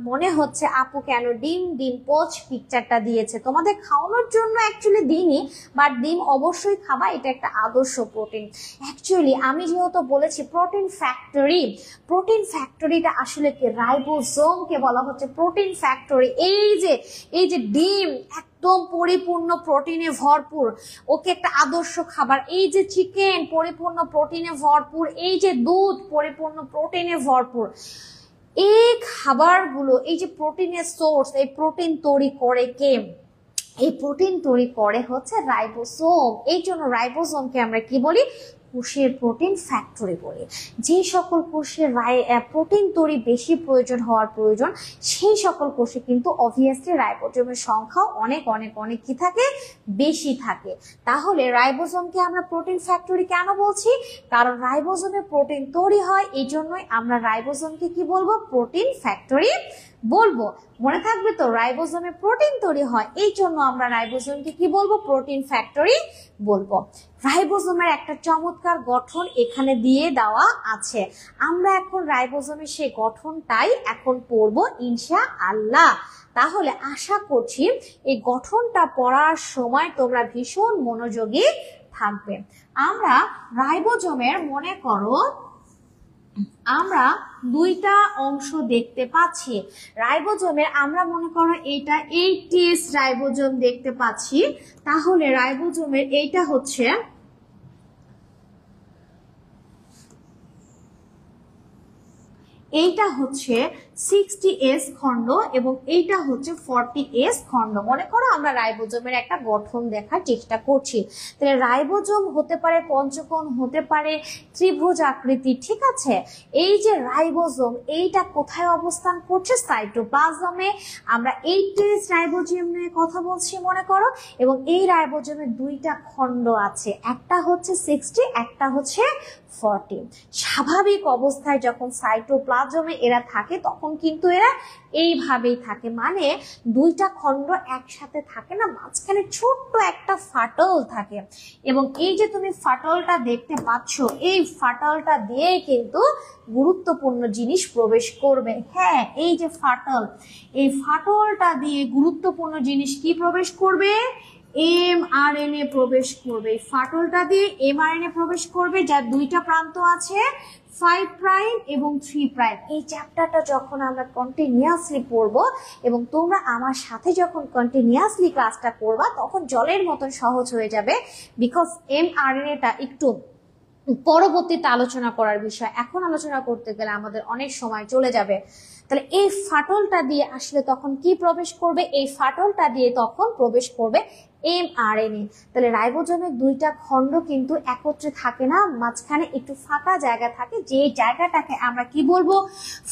মনে হচ্ছে আপু কেন ডিম পোচ পিকচারটা দিয়েছে, তোমাদের খাওয়ানোর জন্য অ্যাকচুয়ালি দিইনি, বাট ডিম অবশ্যই খাবা, এটা একটা আদর্শ প্রোটিন। অ্যাকচুয়ালি আমি যেহেতু বলেছি প্রোটিন ফ্যাক্টরি, প্রোটিন ফ্যাক্টরিটা আসলে কি? রাইবোজোমকে বলা হচ্ছে প্রোটিন ফ্যাক্টরি। এই যে ডিম একদম পরিপূর্ণ প্রোটিনে ভরপুর, ওকে একটা আদর্শ খাবার। এই যে চিকেন পরিপূর্ণ প্রোটিনে ভরপুর, এই যে দুধ পরিপূর্ণ প্রোটিনে ভরপুর। এই খাবারগুলো, এই যে প্রোটিনের সোর্স, এই প্রোটিন তৈরি করে কে? এই প্রোটিন তৈরি করে হচ্ছে রাইবোজোম। এই জন্য রাইবোজোমকে আমরা কি বলি? কোষের প্রোটিন ফ্যাক্টরি বলি। যে সকল কোষের প্রোটিন তৈরি বেশি প্রয়োজন হওয়ার প্রয়োজন, সেই সকল কোষে কিন্তু অবভিয়াসলি রাইবোজোমের সংখ্যা অনেক অনেক অনেক কি থাকে? বেশি থাকে। তাহলে রাইবোজোমকে আমরা প্রোটিন ফ্যাক্টরি কেন বলছি? কারণ রাইবোজোমে প্রোটিন তৈরি হয়, এই জন্যই আমরা রাইবোজোমকে কি বলবো? প্রোটিন ফ্যাক্টরি বলবো। মনে থাকবে তো, রাইবোজোমে প্রোটিন তৈরি হয়, এই জন্য আমরা রাইবোজোমকে কি বলবো? প্রোটিন ফ্যাক্টরি বলবো। রাইবোজোমের একটা চমৎকার গঠন এখানে দিয়ে দেওয়া আছে। আমরা এখন রাইবোজোমের সেই গঠনটাই এখন পড়বো ইনশাআল্লাহ। তাহলে আশা করছি এই গঠনটা পড়ার সময় তোমরা ভীষণ মনোযোগী থাকবে। আমরা রাইবোজোমের মনে করো আমরা দুইটা অংশ দেখতে পাচ্ছি। রাইবোজোমের আমরা মনে করো এইটা 80S রাইবোজোম দেখতে পাচ্ছি। তাহলে রাইবোজোমের এইটা হচ্ছে এইটা হচ্ছে 60S খণ্ড এবং এইটা হচ্ছে 40S খণ্ড। মনে করো আমরা রাইবোজোমের একটা গঠন দেখার চেষ্টা করছি। তাহলে রাইবোজোম হতে পারে পঞ্চকোণ, হতে পারে ত্রিভুজ আকৃতি, ঠিক আছে? এই যে রাইবোজোম, এইটা কোথায় অবস্থান করছে? সাইটোপ্লাজমে। আমরা 80S রাইবোজোম নিয়ে কথা বলছি মনে করো, এবং এই রাইবোজোমের দুইটা খণ্ড আছে, একটা হচ্ছে 60, একটা হচ্ছে 40। স্বাভাবিক অবস্থায় যখন সাইটোপ্লাজমে এরা থাকে তখন কিন্তু এরা এইভাবেই থাকে, মানে দুইটা খণ্ড একসাথে থাকে না, মাঝখানে ছোট্ট একটা ফাটল থাকে। এবং এই যে তুমি ফাটলটা দেখতে পাচ্ছ, এই ফাটলটা দিয়ে কিন্তু গুরুত্বপূর্ণ জিনিস প্রবেশ করবে। হ্যাঁ, এই যে ফাটল, এই ফাটলটা দিয়ে গুরুত্বপূর্ণ জিনিস কি প্রবেশ করবে? mRNA প্রবেশ করবে। ফাটলটা দিয়ে mRNA প্রবেশ করবে, যার দুইটা প্রান্ত আছে 5 প্রাইম এবং 3 প্রাইম। এই চ্যাপ্টারটা যখন আমরা কন্টিনিউয়াসলি পড়বো এবং তোমরা আমার সাথে যখন কন্টিনিউয়াসলি ক্লাসটা করবা, তখন জলের মতন সহজ হয়ে যাবে। বিকজ mRNAটা একটু পরবর্তীতে আলোচনা করার বিষয়, এখন আলোচনা করতে গেলে আমাদের অনেক সময় চলে যাবে। তাহলে এই ফাটলটা দিয়ে আসলে তখন কি প্রবেশ করবে, এই ফাটলটা দিয়ে তখন প্রবেশ করবে mRNA। তাহলে রাইবোজোমের দুইটা খণ্ড কিন্তু একত্রে থাকে না, মাঝখানে একটু ফাঁকা জায়গা থাকে, যে জায়গাটাকে আমরা কি বলবো,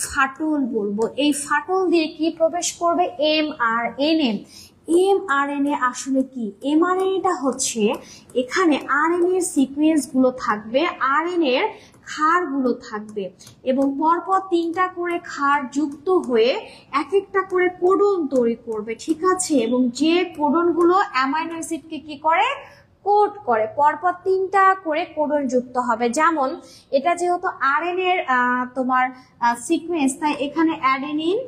ফাটল বলবো। এই ফাটল দিয়ে কি প্রবেশ করবে, mRNA। mRNA আসলে কি, mRNAটা হচ্ছে এখানে RNA এর সিকোয়েন্স গুলো থাকবে, RNA এর ক্ষারগুলো থাকবে এবং পরপর 3টা করে ক্ষার যুক্ত হয়ে এক একটা করে কোডন তৈরি করবে, ঠিক আছে। এবং যে কোডনগুলো অ্যামাইনো অ্যাসিডকে কি করে, কোড করে, পরপর 3টা করে কোডন যুক্ত হবে। যেমন এটা যেহেতু RNA এর তোমার সিকোয়েন্স, তাই এখানে অ্যাডেনিন,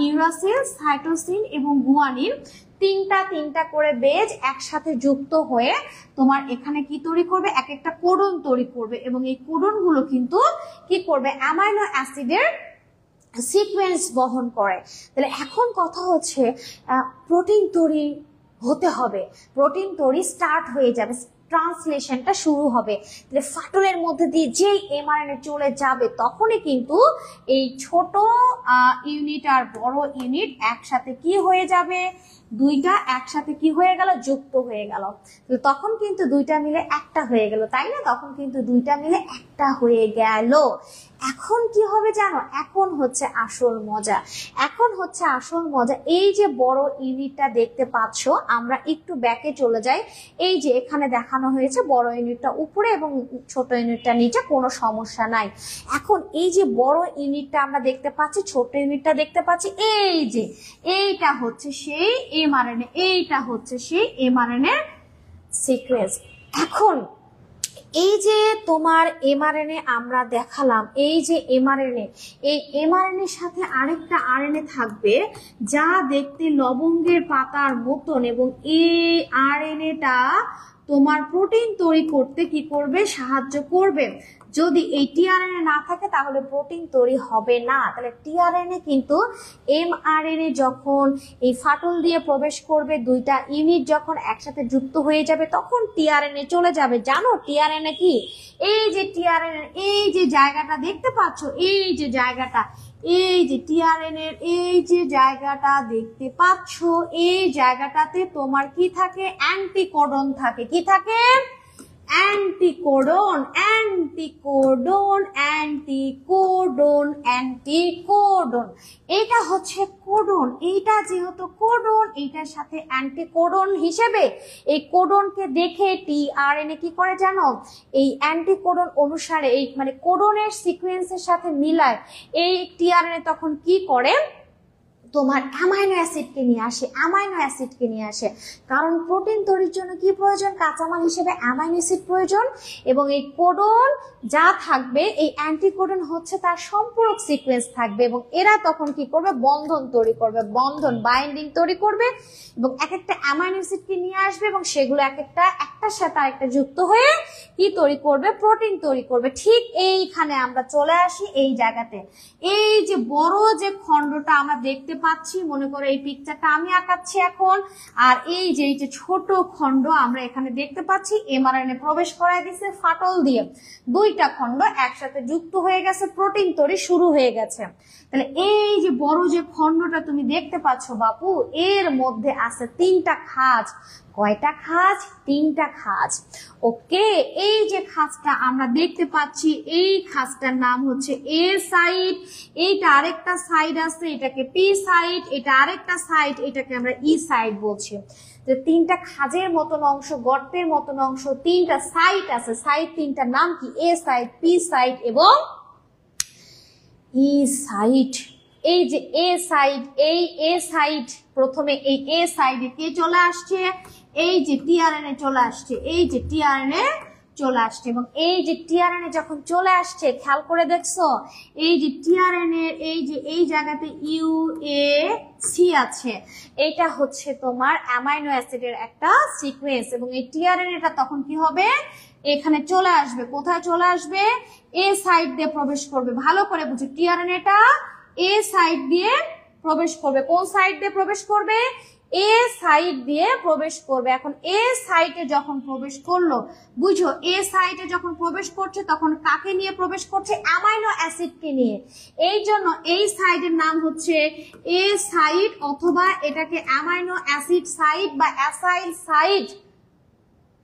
ইউরাসিল, সাইটোসিন এবং গুয়ানিন 3টা করে বেজ একসাথে যুক্ত হয়ে তোমার এখানে কি তৈরি করবে, এক একটা কোডন তৈরি করবে এবং এই কোডন গুলো কিন্তু কি করবে, অ্যামাইনো অ্যাসিডের সিকোয়েন্স বহন করে। তাহলে এখন কথা হচ্ছে প্রোটিন তৈরি হতে হবে, প্রোটিন তৈরি স্টার্ট হয়ে যাবে, ট্রান্সলেশনটা শুরু হবে। তাহলে ফাটলের মধ্যে দিয়ে যেই mRNA চলে যাবে তখনই কিন্তু এই ছোট ইউনিট আর বড় ইউনিট একসাথে কি হয়ে যাবে, দুইটা একসাথে কি হয়ে গেল, যুক্ত হয়ে গেল। তখন কিন্তু দুইটা মিলে একটা হয়ে গেল, তাই না, তখন কিন্তু দুইটা মিলে একটা হয়ে গেল। এখন কি হবে জানো, এখন হচ্ছে আসল মজা, এখন হচ্ছে আসল মজা। এই যে বড় ইউনিটটা দেখতে পাচ্ছ, আমরা একটু ব্যাকে চলে যাই, এই যে এখানে দেখানো হয়েছে বড় ইউনিটটা উপরে এবং ছোট ইউনিটটা নিচে, কোনো সমস্যা নাই। এখন এই যে বড় ইউনিটটা আমরা দেখতে পাচ্ছি, ছোট ইউনিটটা দেখতে পাচ্ছি, এই যে এইটা হচ্ছে সেই mRNA, এইটা হচ্ছে সেই mRNA সিকোয়েন্স। এখন এই যে তোমার mRNA আমরা দেখালাম, এই যে mRNA, এই mRNA এর সাথে আরেকটা RNA থাকবে যা দেখতে লবঙ্গের পাতার মতন, এবং এই RNAটা তোমার প্রোটিন তৈরি করতে কি করবে, সাহায্য করবে। যদি এই টিআরএনএ না থাকে তাহলে প্রোটিন তৈরি হবে না। তাহলে টিআরএনএ কিন্তু mRNA যখন এই ফাটল দিয়ে প্রবেশ করবে, দুইটা ইউনিট যখন একসাথে যুক্ত হয়ে যাবে তখন টিআরএনএ চলে যাবে। জানো টিআরএনএ কি, এই যে টিআরএনএ এই যে জায়গাটা দেখতে পাচ্ছ, এই যে জায়গাটা, এই যে টিআরএনএ এর এই যে জায়গাটা দেখতে পাচ্ছ, এই জায়গাটাতে তোমার কি থাকে, অ্যান্টিকোডন থাকে। কি থাকে, অ্যান্টিকোডন, অ্যান্টিকোডন, অ্যান্টিকোডন, অ্যান্টিকোডন। এটা হচ্ছে কোডন, এইটা যেহেতু কোডন, এইটার সাথে অ্যান্টিকোডন হিসেবে এই কোডনকে দেখে টিআরএনএ কি করে জানো, এই অ্যান্টিকোডন অনুসারে এই মানে কোডনের সিকোয়েন্সের সাথে মিলায় এই টিআরএনএ তখন কি করে, তোমার অ্যামাইনো অ্যাসিডকে নিয়ে আসে, অ্যামাইনো অ্যাসিডকে নিয়ে আসে। কারণ প্রোটিন তৈরির জন্য কি প্রয়োজন, কাঁচামাল হিসেবে অ্যামাইনো অ্যাসিড প্রয়োজন। এবং এই কোডন যা থাকবে, এই অ্যান্টিকোডন হচ্ছে তার সম্পূরক সিকোয়েন্স থাকবে এবং এরা তখন কি করবে, বন্ধন তৈরি করবে, বন্ধন বাইন্ডিং তৈরি করবে এবং এক একটা অ্যামাইনো অ্যাসিডকে নিয়ে আসবে এবং সেগুলো এক একটা একটার সাথে আরেকটা যুক্ত হয়ে কি তৈরি করবে, প্রোটিন তৈরি করবে। ঠিক এইখানে আমরা চলে আসি এই জায়গাতে, এই যে বড় যে খণ্ডটা আমরা দেখতে পাচ্ছি, মনে করো এই পিকচারটা আমি আঁকাচ্ছি এখন, আর এই যে ছোট খণ্ড আমরা এখানে দেখতে পাচ্ছি, mRNA প্রবেশ করায় দিয়েছে ফাটল দিয়ে, দুইটা খণ্ড একসাথে যুক্ত হয়ে গেছে, প্রোটিন তৈরি শুরু হয়ে গেছে। তাহলে এই যে বড় যে খণ্ডটা তুমি দেখতে পাচ্ছ বাপু, এর মধ্যে আছে 3টা খাঁজ। কয়টা খাঁজ, 3টা খাঁজ। ওকে, এই যে খাঁজটা আমরা দেখতে পাচ্ছি, এই খাঁজটার নাম হচ্ছে এ সাইড, এইটা আরেকটা সাইড আছে, এটাকে পি সাইড, এটা আরেকটা সাইড, এটাকে আমরা ই সাইড বলছি। যে 3টা খাঁজের মতন অংশ, গর্তের মতন অংশ, 3টা সাইড আছে, সাইড 3টার নাম কি, এ সাইড, পি সাইড এবং ই সাইড। এই যে এ সাইড, এই এ সাইড, প্রথমে এই এ সাইডে কে চলে আসছে, এই যে টিআরএনএ চলে আসছে, এই যে টিআরএনএ চলে আসছে। এবং এই যে টিআরএনএ যখন চলে আসছে, খেয়াল করে দেখছো, এই যে টিআরএনএ এই যে এই জায়গাতে ইউ এ সি আছে, এটা হচ্ছে তোমার অ্যামাইনো অ্যাসিডের একটা সিকোয়েন্স এবং এই টিআরএনএটা তখন কি হবে, এখানে চলে আসবে। কোথায় চলে আসবে, এ সাইড দিয়ে প্রবেশ করবে। ভালো করে বুঝো, টিআরএনএটা এ সাইড দিয়ে প্রবেশ করবে। কোন সাইড দিয়ে প্রবেশ করবে, এ সাইড দিয়ে প্রবেশ করবে। এখন এ সাইটে যখন প্রবেশ করলো, বুঝো এ সাইটে যখন প্রবেশ করছে তখন কাকে নিয়ে প্রবেশ করছে? অ্যামাইনো অ্যাসিডকে নিয়ে। এই জন্য এই সাইডের নাম হচ্ছে এ সাইট, অথবা এটাকে অ্যামাইনো অ্যাসিড সাইট বা অ্যাসাইল সাইট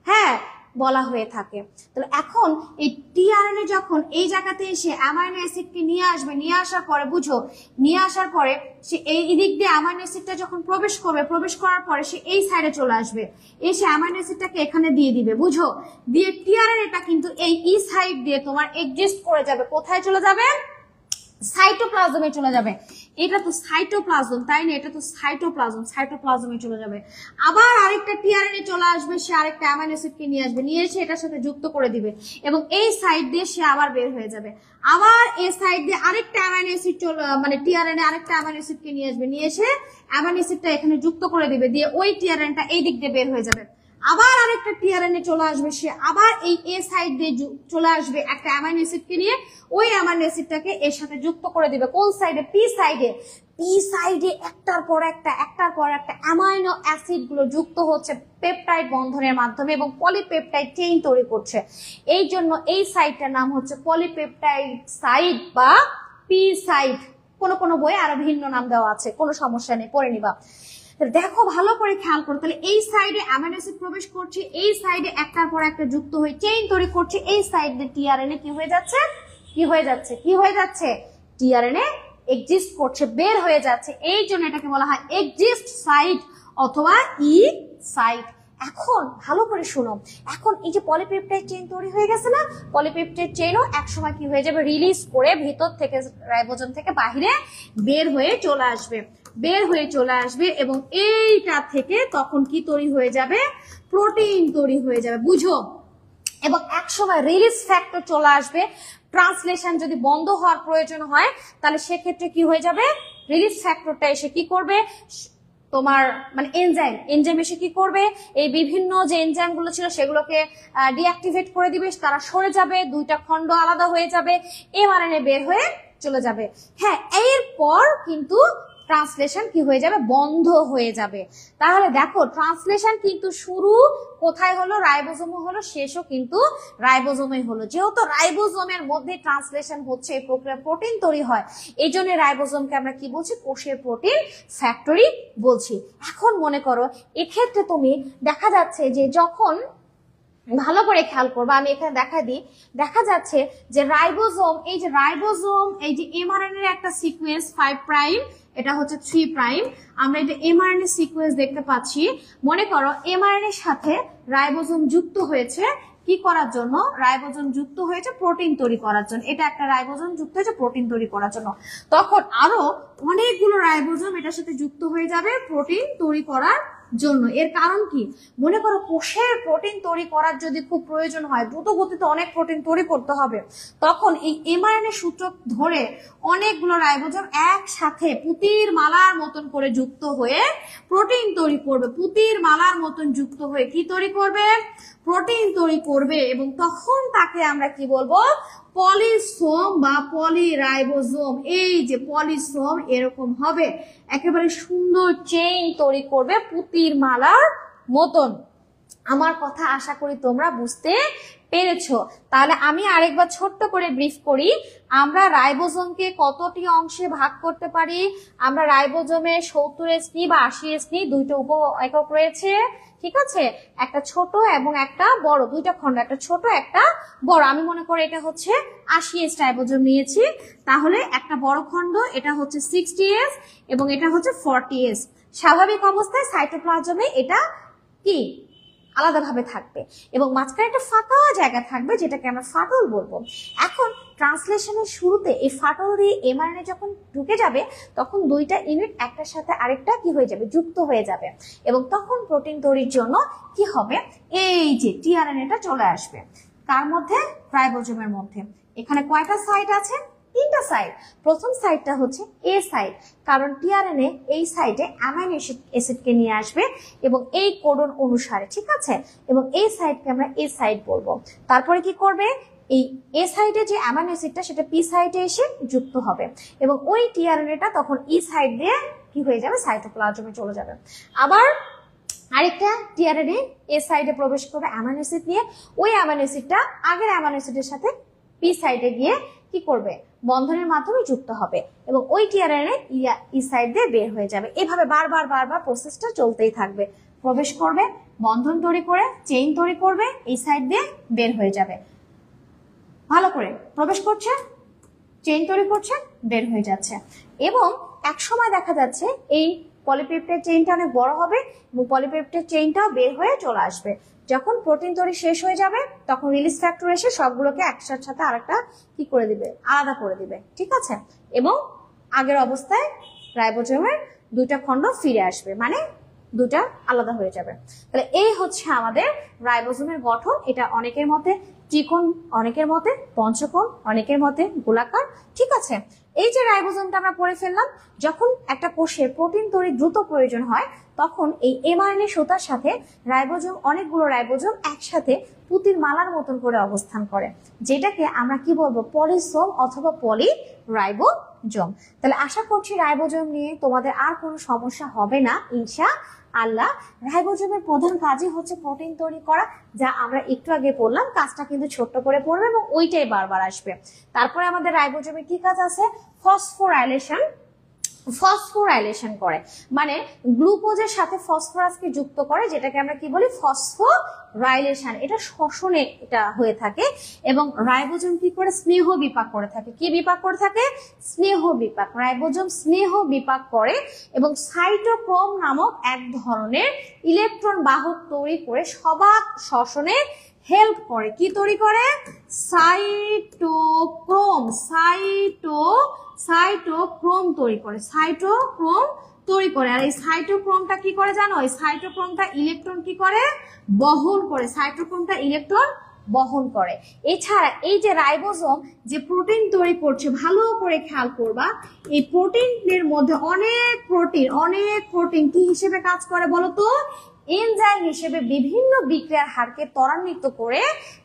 হ্যাঁ বলা হয়ে থাকে। তাহলে এখন এই টিআরএনএ যখন এই জায়গাতে এসে অ্যামাইনো অ্যাসিডকে নিয়ে আসবে, নিয়ে আসার পরে বুঝো নিয়ে আসার পরে সে এই দিক দিয়ে অ্যামাইনো অ্যাসিডটা যখন প্রবেশ করবে, প্রবেশ করার পরে সে এই সাইডে চলে আসবে, এসে অ্যামাইনো অ্যাসিডটাকে এখানে দিয়ে দিবে, বুঝো দিয়ে টিআরএনএটা কিন্তু এই ই সাইড দিয়ে তোমার এক্সিস্ট করে যাবে। কোথায় চলে যাবে? সাইটোপ্লাজমে চলে যাবে। এটা তো সাইটোপ্লাজম, তাই না? এটা তো সাইটোপ্লাজমে চলে যাবে। আবার আরেকটা টিআরএনএ চলে আসবে, সে আরেকটা অ্যামাইনো অ্যাসিডকে নিয়ে আসবে, নিয়ে এসে এটার সাথে যুক্ত করে দিবে এবং এই সাইড দিয়ে সে আবার বের হয়ে যাবে। আবার এই সাইড দিয়ে আরেকটা অ্যামাইনো অ্যাসিড মানে টিআরএনএ আরেকটা অ্যামাইনো অ্যাসিডকে নিয়ে আসবে, নিয়ে এসে অ্যামাইনো অ্যাসিডটা এখানে যুক্ত করে দিবে, দিয়ে ওই টিআরএনটা এই দিক দিয়ে বের হয়ে যাবে। আবার আরেকটা টিআরএনএ চলে আসবে, সে আবার এই এ সাইড দিয়ে চলে আসবে একটা অ্যামাইনো অ্যাসিডকে নিয়ে, ওই অ্যামাইনো অ্যাসিডটাকে এর সাথে যুক্ত করে দিবে। কোন সাইডে? পি সাইডে। পি সাইডে একটার পর একটা অ্যামাইনো অ্যাসিড গুলো যুক্ত হচ্ছে পেপটাইড বন্ধনের মাধ্যমে এবং পলিপেপটাইড চেইন তৈরি করছে। এই জন্য এই সাইডটার নাম হচ্ছে পলিপেপটাইড সাইড বা পি সাইড। কোন বইয়ে আরো ভিন্ন নাম দেওয়া আছে, কোনো সমস্যা নেই, পড়ে নিবা। দেখো ভালো করে খেয়াল করো, তাহলে এই সাইডে অ্যামাইনো অ্যাসিড প্রবেশ করছে, এই সাইডে একটার পর একটা যুক্ত হয়ে চেইন তৈরি করছে, এই সাইড দিয়ে টিআরএনএ কি হয়ে যাচ্ছে? টিআরএনএ এক্সিস্ট করছে, বের হয়ে যাচ্ছে। এই জন্য এটাকে বলা হয় এক্সিস্ট সাইট অথবা ই সাইট। এখন ভালো করে শুনো, এখন এই যে পলিপেপটাইড চেইন তৈরি হয়ে গেছে না, পলিপেপটাইড চেইনও একসময় কি হয়ে যাবে? রিলিজ করে ভিতর থেকে রাইবোজোম থেকে বাহিরে বের হয়ে চলে আসবে এবং এইটা থেকে তখন কি তৈরি হয়ে যাবে? প্রোটিন তৈরি হয়ে যাবে, বুঝো। এবং একসময় রিলিজ ফ্যাক্টর চলে আসবে। ট্রান্সলেশন যদি বন্ধ হওয়ার প্রয়োজন হয় তাহলে সেক্ষেত্রে কি হয়ে যাবে? রিলিজ ফ্যাক্টরটা এসে কি করবে? তোমার মানে এনজাইম এসে কি করবে? এই বিভিন্ন যে এনজাইম গুলো ছিল সেগুলোকে ডিঅ্যাক্টিভেট করে দিবে, তারা সরে যাবে, দুইটা খন্ড আলাদা হয়ে যাবে, এমআরএনএ বের হয়ে চলে যাবে। হ্যাঁ, এরপর কিন্তু ট্রান্সলেশন কি হয়ে যাবে? বন্ধ হয়ে যাবে। তাহলে দেখো ট্রান্সলেশন কিন্তু শুরু কোথায় হলো? রাইবোজোমে হলো, শেষও কিন্তু রাইবোজোমে হলো। যেহেতু রাইবোজোমের মধ্যে ট্রান্সলেশন হচ্ছে, এই প্রক্রিয়া প্রোটিন তৈরি হয়, এই জন্য রাইবোজোমকে আমরা কি বলছি? কোষের প্রোটিন ফ্যাক্টরি বলছি। এখন মনে করো এক্ষেত্রে তুমি দেখা যাচ্ছে যে যখন ভালো করে খেয়াল করবো, আমি এখানে দেখা যাচ্ছে যে রাইবোজোম, এই যে এমআরএনএ এর একটা সিকোয়েন্স 5 প্রাইম, এটা হচ্ছে 3 প্রাইম, আমরা এই যে এমআরএনএ সিকোয়েন্স দেখতে পাচ্ছি। মনে করো এমআরএনএ এর সাথে রাইবোজোম যুক্ত হয়েছে কি করার জন্য? রাইবোজোম যুক্ত হয়েছে প্রোটিন তৈরি করার জন্য। এটা একটা রাইবোজোম যুক্ত হয়েছে প্রোটিন তৈরি করার জন্য। তখন আরো অনেকগুলো রাইবোজোম এটার সাথে যুক্ত হয়ে যাবে প্রোটিন তৈরি করার জন্য। এর কারণ কি? মনে করো কোষের প্রোটিন তৈরি করার যদি খুব প্রয়োজন হয়, দ্রুত গতিতে অনেক প্রোটিন তৈরি করতে হবে, তখন এই এমআরএনএ সূত্রক ধরে অনেকগুলো রাইবোজোম একসাথে পুতির মালার মতন করে যুক্ত হয়ে প্রোটিন তৈরি করবে। পুতির মালার মতন যুক্ত হয়ে কি তৈরি করবে? প্রোটিন তৈরি করবে। এবং তখন তাকে আমরা কি বলবো? পলিসোম বা পলিরাইবোজোম। এই যে পলিসোম এরকম হবে, একেবারে সুন্দর চেইন তৈরি করবে পুতির মালার মতন। আমার কথা আশা করি তোমরা বুঝতে পেরেছো। তাহলে আমি আরেকবার ছোট্ট করে ব্রিফ করি। আমরা রাইবোজোমকে কতটি অংশে ভাগ করতে পারি? আমরা রাইবোজোমে 70S বা 80S দুইটা উপ একক রয়েছে, ঠিক আছে? একটা ছোট এবং একটা বড়, দুইটা খন্ড, একটা ছোট একটা বড়। আমি মনে করি এটা হচ্ছে 80S রাইবোজোম নিয়েছি, তাহলে একটা বড় খন্ড এটা হচ্ছে 60S এবং এটা হচ্ছে 40S। স্বাভাবিক অবস্থায় সাইটোপ্লাজমে এটা কি আলাদাভাবে থাকবে এবং মাঝখানে একটা ফাঁকা জায়গা থাকবে যেটাকে আমরা ফাটল বলবো। এখন ট্রান্সলেশনের শুরুতে এই ফাটল দিয়ে এমআরএনএ যখন ঢুকে যাবে তখন দুইটা ইউনিট একটার সাথে আরেকটা কি হয়ে যাবে? যুক্ত হয়ে যাবে এবং তখন প্রোটিন তৈরির জন্য কি হবে? এই যে টিআরএনএটা চলে আসবে। কার মধ্যে? রাইবোজোমের মধ্যে। এখানে কয়টা সাইট আছে? 3টা সাইট। প্রথম সাইটটা হচ্ছে এ সাইট, কারণ টিআরএনএ এই সাইটে অ্যামাইনো অ্যাসিডকে নিয়ে আসবে এবং এই কোডন অনুসারে, ঠিক আছে? এবং এই সাইটকে আমরা এ সাইট বলবো। তারপরে কি করবে? এই এ সাইডে যে অ্যামাইনো অ্যাসিডটা সেটা পি সাইডে এসে যুক্ত হবে এবং ওই টিআরএনএটা তখন ই সাইড দিয়ে কি হয়ে যাবে, সাইটোপ্লাজমে চলে যাবে। আবার আরেকটা টিআরএনএ এ সাইডে প্রবেশ করবে অ্যামাইনো অ্যাসিড নিয়ে, ওই অ্যামাইনো অ্যাসিডটা আগের অ্যামাইনো অ্যাসিডের সাথে পি সাইডে গিয়ে কি করবে, বন্ধনের মাধ্যমে যুক্ত হবে এবং ওই টিআরএনএ ই সাইড দিয়ে বের হয়ে যাবে। এভাবে বারবার বারবার প্রসেসটা চলতেই থাকবে, প্রবেশ করবে, বন্ধন তৈরি করে চেইন তৈরি করবে, এই সাইড দিয়ে বের হয়ে যাবে। ভালো করে প্রবেশ করছে, চেইন তৈরি করছে, বের হয়ে যাচ্ছে এবং এক সময় দেখা যাচ্ছে এই পলিপেপটাইড চেইনটা অনেক বড় হবে এবং পলিপেপটাইড চেইনটাও বের হয়ে চলে আসবে। যখন প্রোটিন তৈরি শেষ হয়ে যাবে তখন রিলিজ ফ্যাক্টর এসে সবগুলোকে একসাথে সাথে আরেকটা কি করে দিবে, আলাদা করে দিবে, ঠিক আছে। এবং আগের অবস্থায় রাইবোজোমের দুইটা খণ্ড ফিরে আসবে, মানে দুটা আলাদা হয়ে যাবে। তাহলে এই হচ্ছে আমাদের রাইবোজোমের গঠন। এটা অনেকের মতে ত্রিকোণ, অনেকের মতে পঞ্চকোণ, অনেকের মতে গোলাকার, ঠিক আছে। এই যে রাইবোজোমটা আমরা পড়ে ফেললাম, যখন একটা কোষের প্রোটিন তৈরি দ্রুত প্রয়োজন হয় তখন এই এমআরএনএ সুতার সাথে রাইবোজোম, অনেকগুলো রাইবোজোম একসাথে পুতির মালার মতন করে অবস্থান করে, যেটাকে আমরা কি বলবো, পলিসোম অথবা পলি রাইবোজোম। তাহলে আশা করছি রাইবোজোম নিয়ে তোমাদের আর কোনো সমস্যা হবে না ইনশাআল্লাহ। রাইবোজোমের প্রধান কাজই হচ্ছে প্রোটিন তৈরি করা, যা আমরা একটু আগে পড়লাম। কাজটা কিন্তু ছোট্ট করে পড়বে এবং ওইটাই বারবার আসবে। তারপরে আমাদের রাইবোজোমের কি কাজ আছে, ফসফোরাইলেশন করে, মানে গ্লুকোজের সাথে ফসফরাসকে যুক্ত করে, যেটাকে আমরা কি বলি, ফসফোরাইলেশন। এটা শ্বসনে এটা হয়ে থাকে এবং রাইবোজোম কি করে, স্নেহ বিপাক করে থাকে। কি বিপাক করে থাকে, স্নেহ বিপাক। রাইবোজোম স্নেহ বিপাক করে এবং সাইটোক্রোম নামক এক ধরনের ইলেকট্রন বাহক তৈরি করে সবাক শ্বসনে হেল্প করে। কি তৈরি করে, সাইটোক্রোম তৈরি করে, সাইটোক্রোম তৈরি করে। আর এই সাইটোক্রোমটা কি করে জানো, এই সাইটোক্রোমটা ইলেকট্রন কি করে, বহন করে, সাইটোক্রোমটা ইলেকট্রন বহন করে। এছাড়া এই যে রাইবোজোম যে প্রোটিন তৈরি করছে, ভালো করে খেয়াল করবা, এই প্রোটিনের মধ্যে অনেক প্রোটিন কি হিসেবে কাজ করে বলো তো, এনজাইম হিসেবে বিভিন্ন বিক্রিয়ার হারকে ত্বরান্বিত করে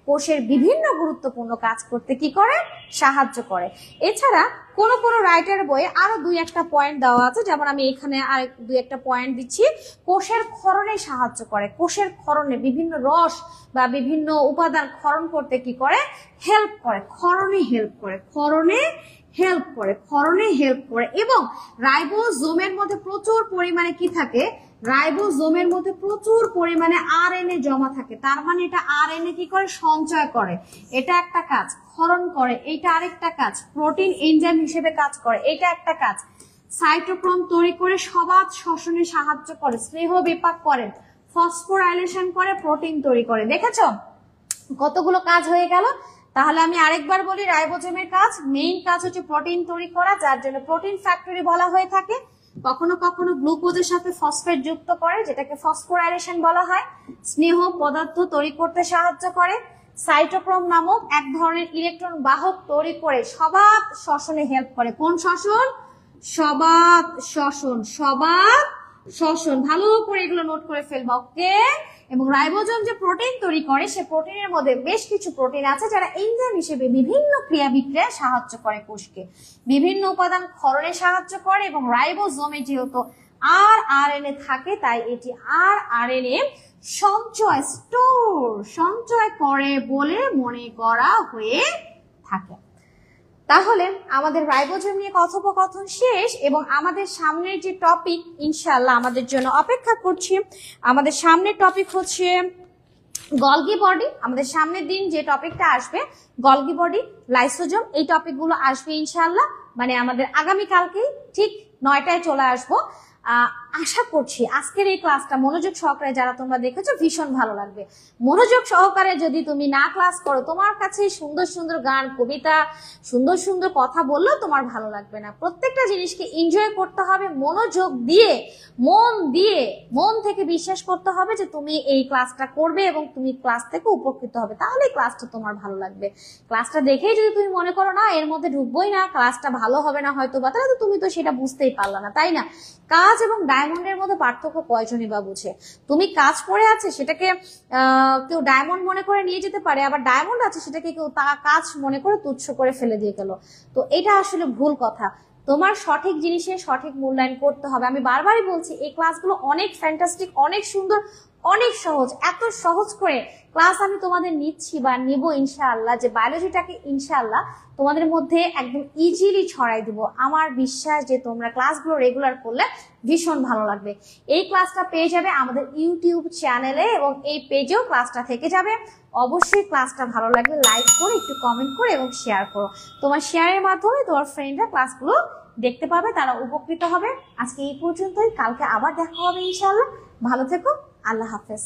কোষের বিভিন্ন গুরুত্বপূর্ণ কাজ করতে কি করে, সাহায্য করে। এছাড়া কোন রাইটারের বইয়ে আরো দুই একটা পয়েন্ট দেওয়া আছে, যেমন আমি এখানে আর দুই একটা পয়েন্ট দিচ্ছি। কোষের ক্ষরণে সাহায্য করে, কোষের ক্ষরণে বিভিন্ন রস বা বিভিন্ন উপাদান ক্ষরণ করতে কি করে, হেল্প করে, ক্ষরণে হেল্প করে। এবং রাইবোজোমের মধ্যে প্রচুর পরিমাণে কি থাকে, রাইবোজোমের মধ্যে প্রচুর পরিমাণে আরএনএ জমা থাকে। তার মানে এটা আরএনএ কি করে, সঞ্চয় করে। এটা একটা কাজ, ক্ষরণ করে। এটা আরেকটা কাজ, প্রোটিন এনজাইম হিসেবে কাজ করে। এটা একটা কাজ, সাইটোক্রোম তৈরি করে সবাক শ্বসনে সাহায্য করে, স্নেহ বিপাক করে, ফসফোরাইলেশন করে, প্রোটিন তৈরি করে। দেখেছো কতগুলো কাজ হয়ে গেল। তাহলে আমি আরেকবার বলি, রাইবোজোমের কাজ, মেইন কাজ হচ্ছে প্রোটিন তৈরি করা, যার জন্য প্রোটিন ফ্যাক্টরি বলা হয়ে থাকে। কখনো কখনো গ্লুকোজের সাথে ফসফেট যুক্ত করে, যেটাকে ফসফোরাইলেশন বলা হয়। স্নেহ পদার্থ তৈরি করতে সাহায্য করে। সাইটোক্রোম নামক এক ধরনের ইলেকট্রন বাহক তৈরি করে সবাক শ্বসনে হেল্প করে। কোন শ্বসন, সবাক শ্বসন। ভালো করে এগুলো নোট করে ফেলবা, ওকে। এবং রাইবোজোম যে প্রোটিন তৈরি করে, সে প্রোটিনের মধ্যে বেশ কিছু প্রোটিন আছে যারা এনজাইম হিসেবে বিভিন্ন ক্রিয়া বিক্রিয়ায় সাহায্য করে কোষকে, বিভিন্ন উপাদান ক্ষরণে সাহায্য করে। এবং রাইবোজোমে যেহেতু আরএনএ থাকে, তাই এটি আরএনএ সঞ্চয় করে বলে মনে করা হয়ে থাকে। তাহলে আমাদের রাইবোজোম নিয়ে কথোপকথন শেষ এবং আমাদের সামনের যে টপিক ইনশাআল্লাহ আমাদের জন্য অপেক্ষা করছে, আমাদের সামনের টপিক হচ্ছে গলগি বডি। আমাদের সামনের দিন যে টপিকটা আসবে, গলগি বডি, লাইসোজোম, এই টপিকগুলো আসবে ইনশাআল্লাহ। মানে আমাদের আগামীকালকেই ঠিক 9টায় চলে আসবো। আশা করছি আজকের এই ক্লাসটা মনোযোগ সহকারে যারা তোমরা দেখেছো ভীষণ ভালো লাগবে। মনোযোগ সহকারে যদি তুমি না ক্লাস করো, তোমার কাছে সুন্দর সুন্দর গান, কবিতা, সুন্দর সুন্দর কথা বললেও তোমার ভালো লাগবে না। প্রত্যেকটা জিনিসকে এনজয় করতে হবে, মনোযোগ দিয়ে, মন থেকে বিশ্বাস করতে হবে যে তুমি এই ক্লাসটা করবে এবং তুমি ক্লাস থেকে উপকৃত হবে, তাহলে ক্লাসটা তোমার ভালো লাগবে। ক্লাসটা দেখেই যদি তুমি মনে করো না এর মধ্যে ঢুকবোই না, ক্লাসটা ভালো হবে না হয়তো বা, তাহলে তো তুমি তো সেটা বুঝতেই পারলা না, তাই না? কাজ এবং ডায়মন্ডের মধ্যে পার্থক্য কয়জনই বা বুঝে? তুমি কাজ পড়ে আছে সেটাকে কেউ ডায়মন্ড মনে করে নিয়ে যেতে পারে, আবার ডায়মন্ড আছে সেটাকে কেউ কাজ মনে করে তুচ্ছ করে ফেলে দিয়ে গেল। তো এটা আসলে ভুল কথা। তোমার সঠিক জিনিসের সঠিক মূল্যায়ন করতে হবে। আমি বারবারই বলছি এই ক্লাসগুলো অনেক ফ্যান্টাস্টিক, অনেক সুন্দর, অনেক সহজ। এত সহজ করে ক্লাস আমি তোমাদের নিচ্ছি বা নিব ইনশাআল্লাহ, যে বায়োলজিটাকে ইনশাআল্লাহ তোমাদের মধ্যে একদম ইজিলি ছড়াই দিব। আমার বিশ্বাস যে তোমরা ক্লাসগুলো রেগুলার করলে ভীষণ ভালো লাগবে। এই ক্লাসটা পেয়ে যাবে আমাদের ইউটিউব চ্যানেলে এবং এই পেজেও ক্লাসটা থেকে যাবে। অবশ্যই ক্লাসটা ভালো লাগলে লাইক করে, একটু কমেন্ট করে এবং শেয়ার করো। তোমার শেয়ারের মাধ্যমে তোমার ফ্রেন্ডরা ক্লাসগুলো দেখতে পাবে, তারা উপকৃত হবে। আজকে এই পর্যন্তই, কালকে আবার দেখা হবে ইনশাআল্লাহ। ভালো থেকো, আল্লাহ হাফেজ।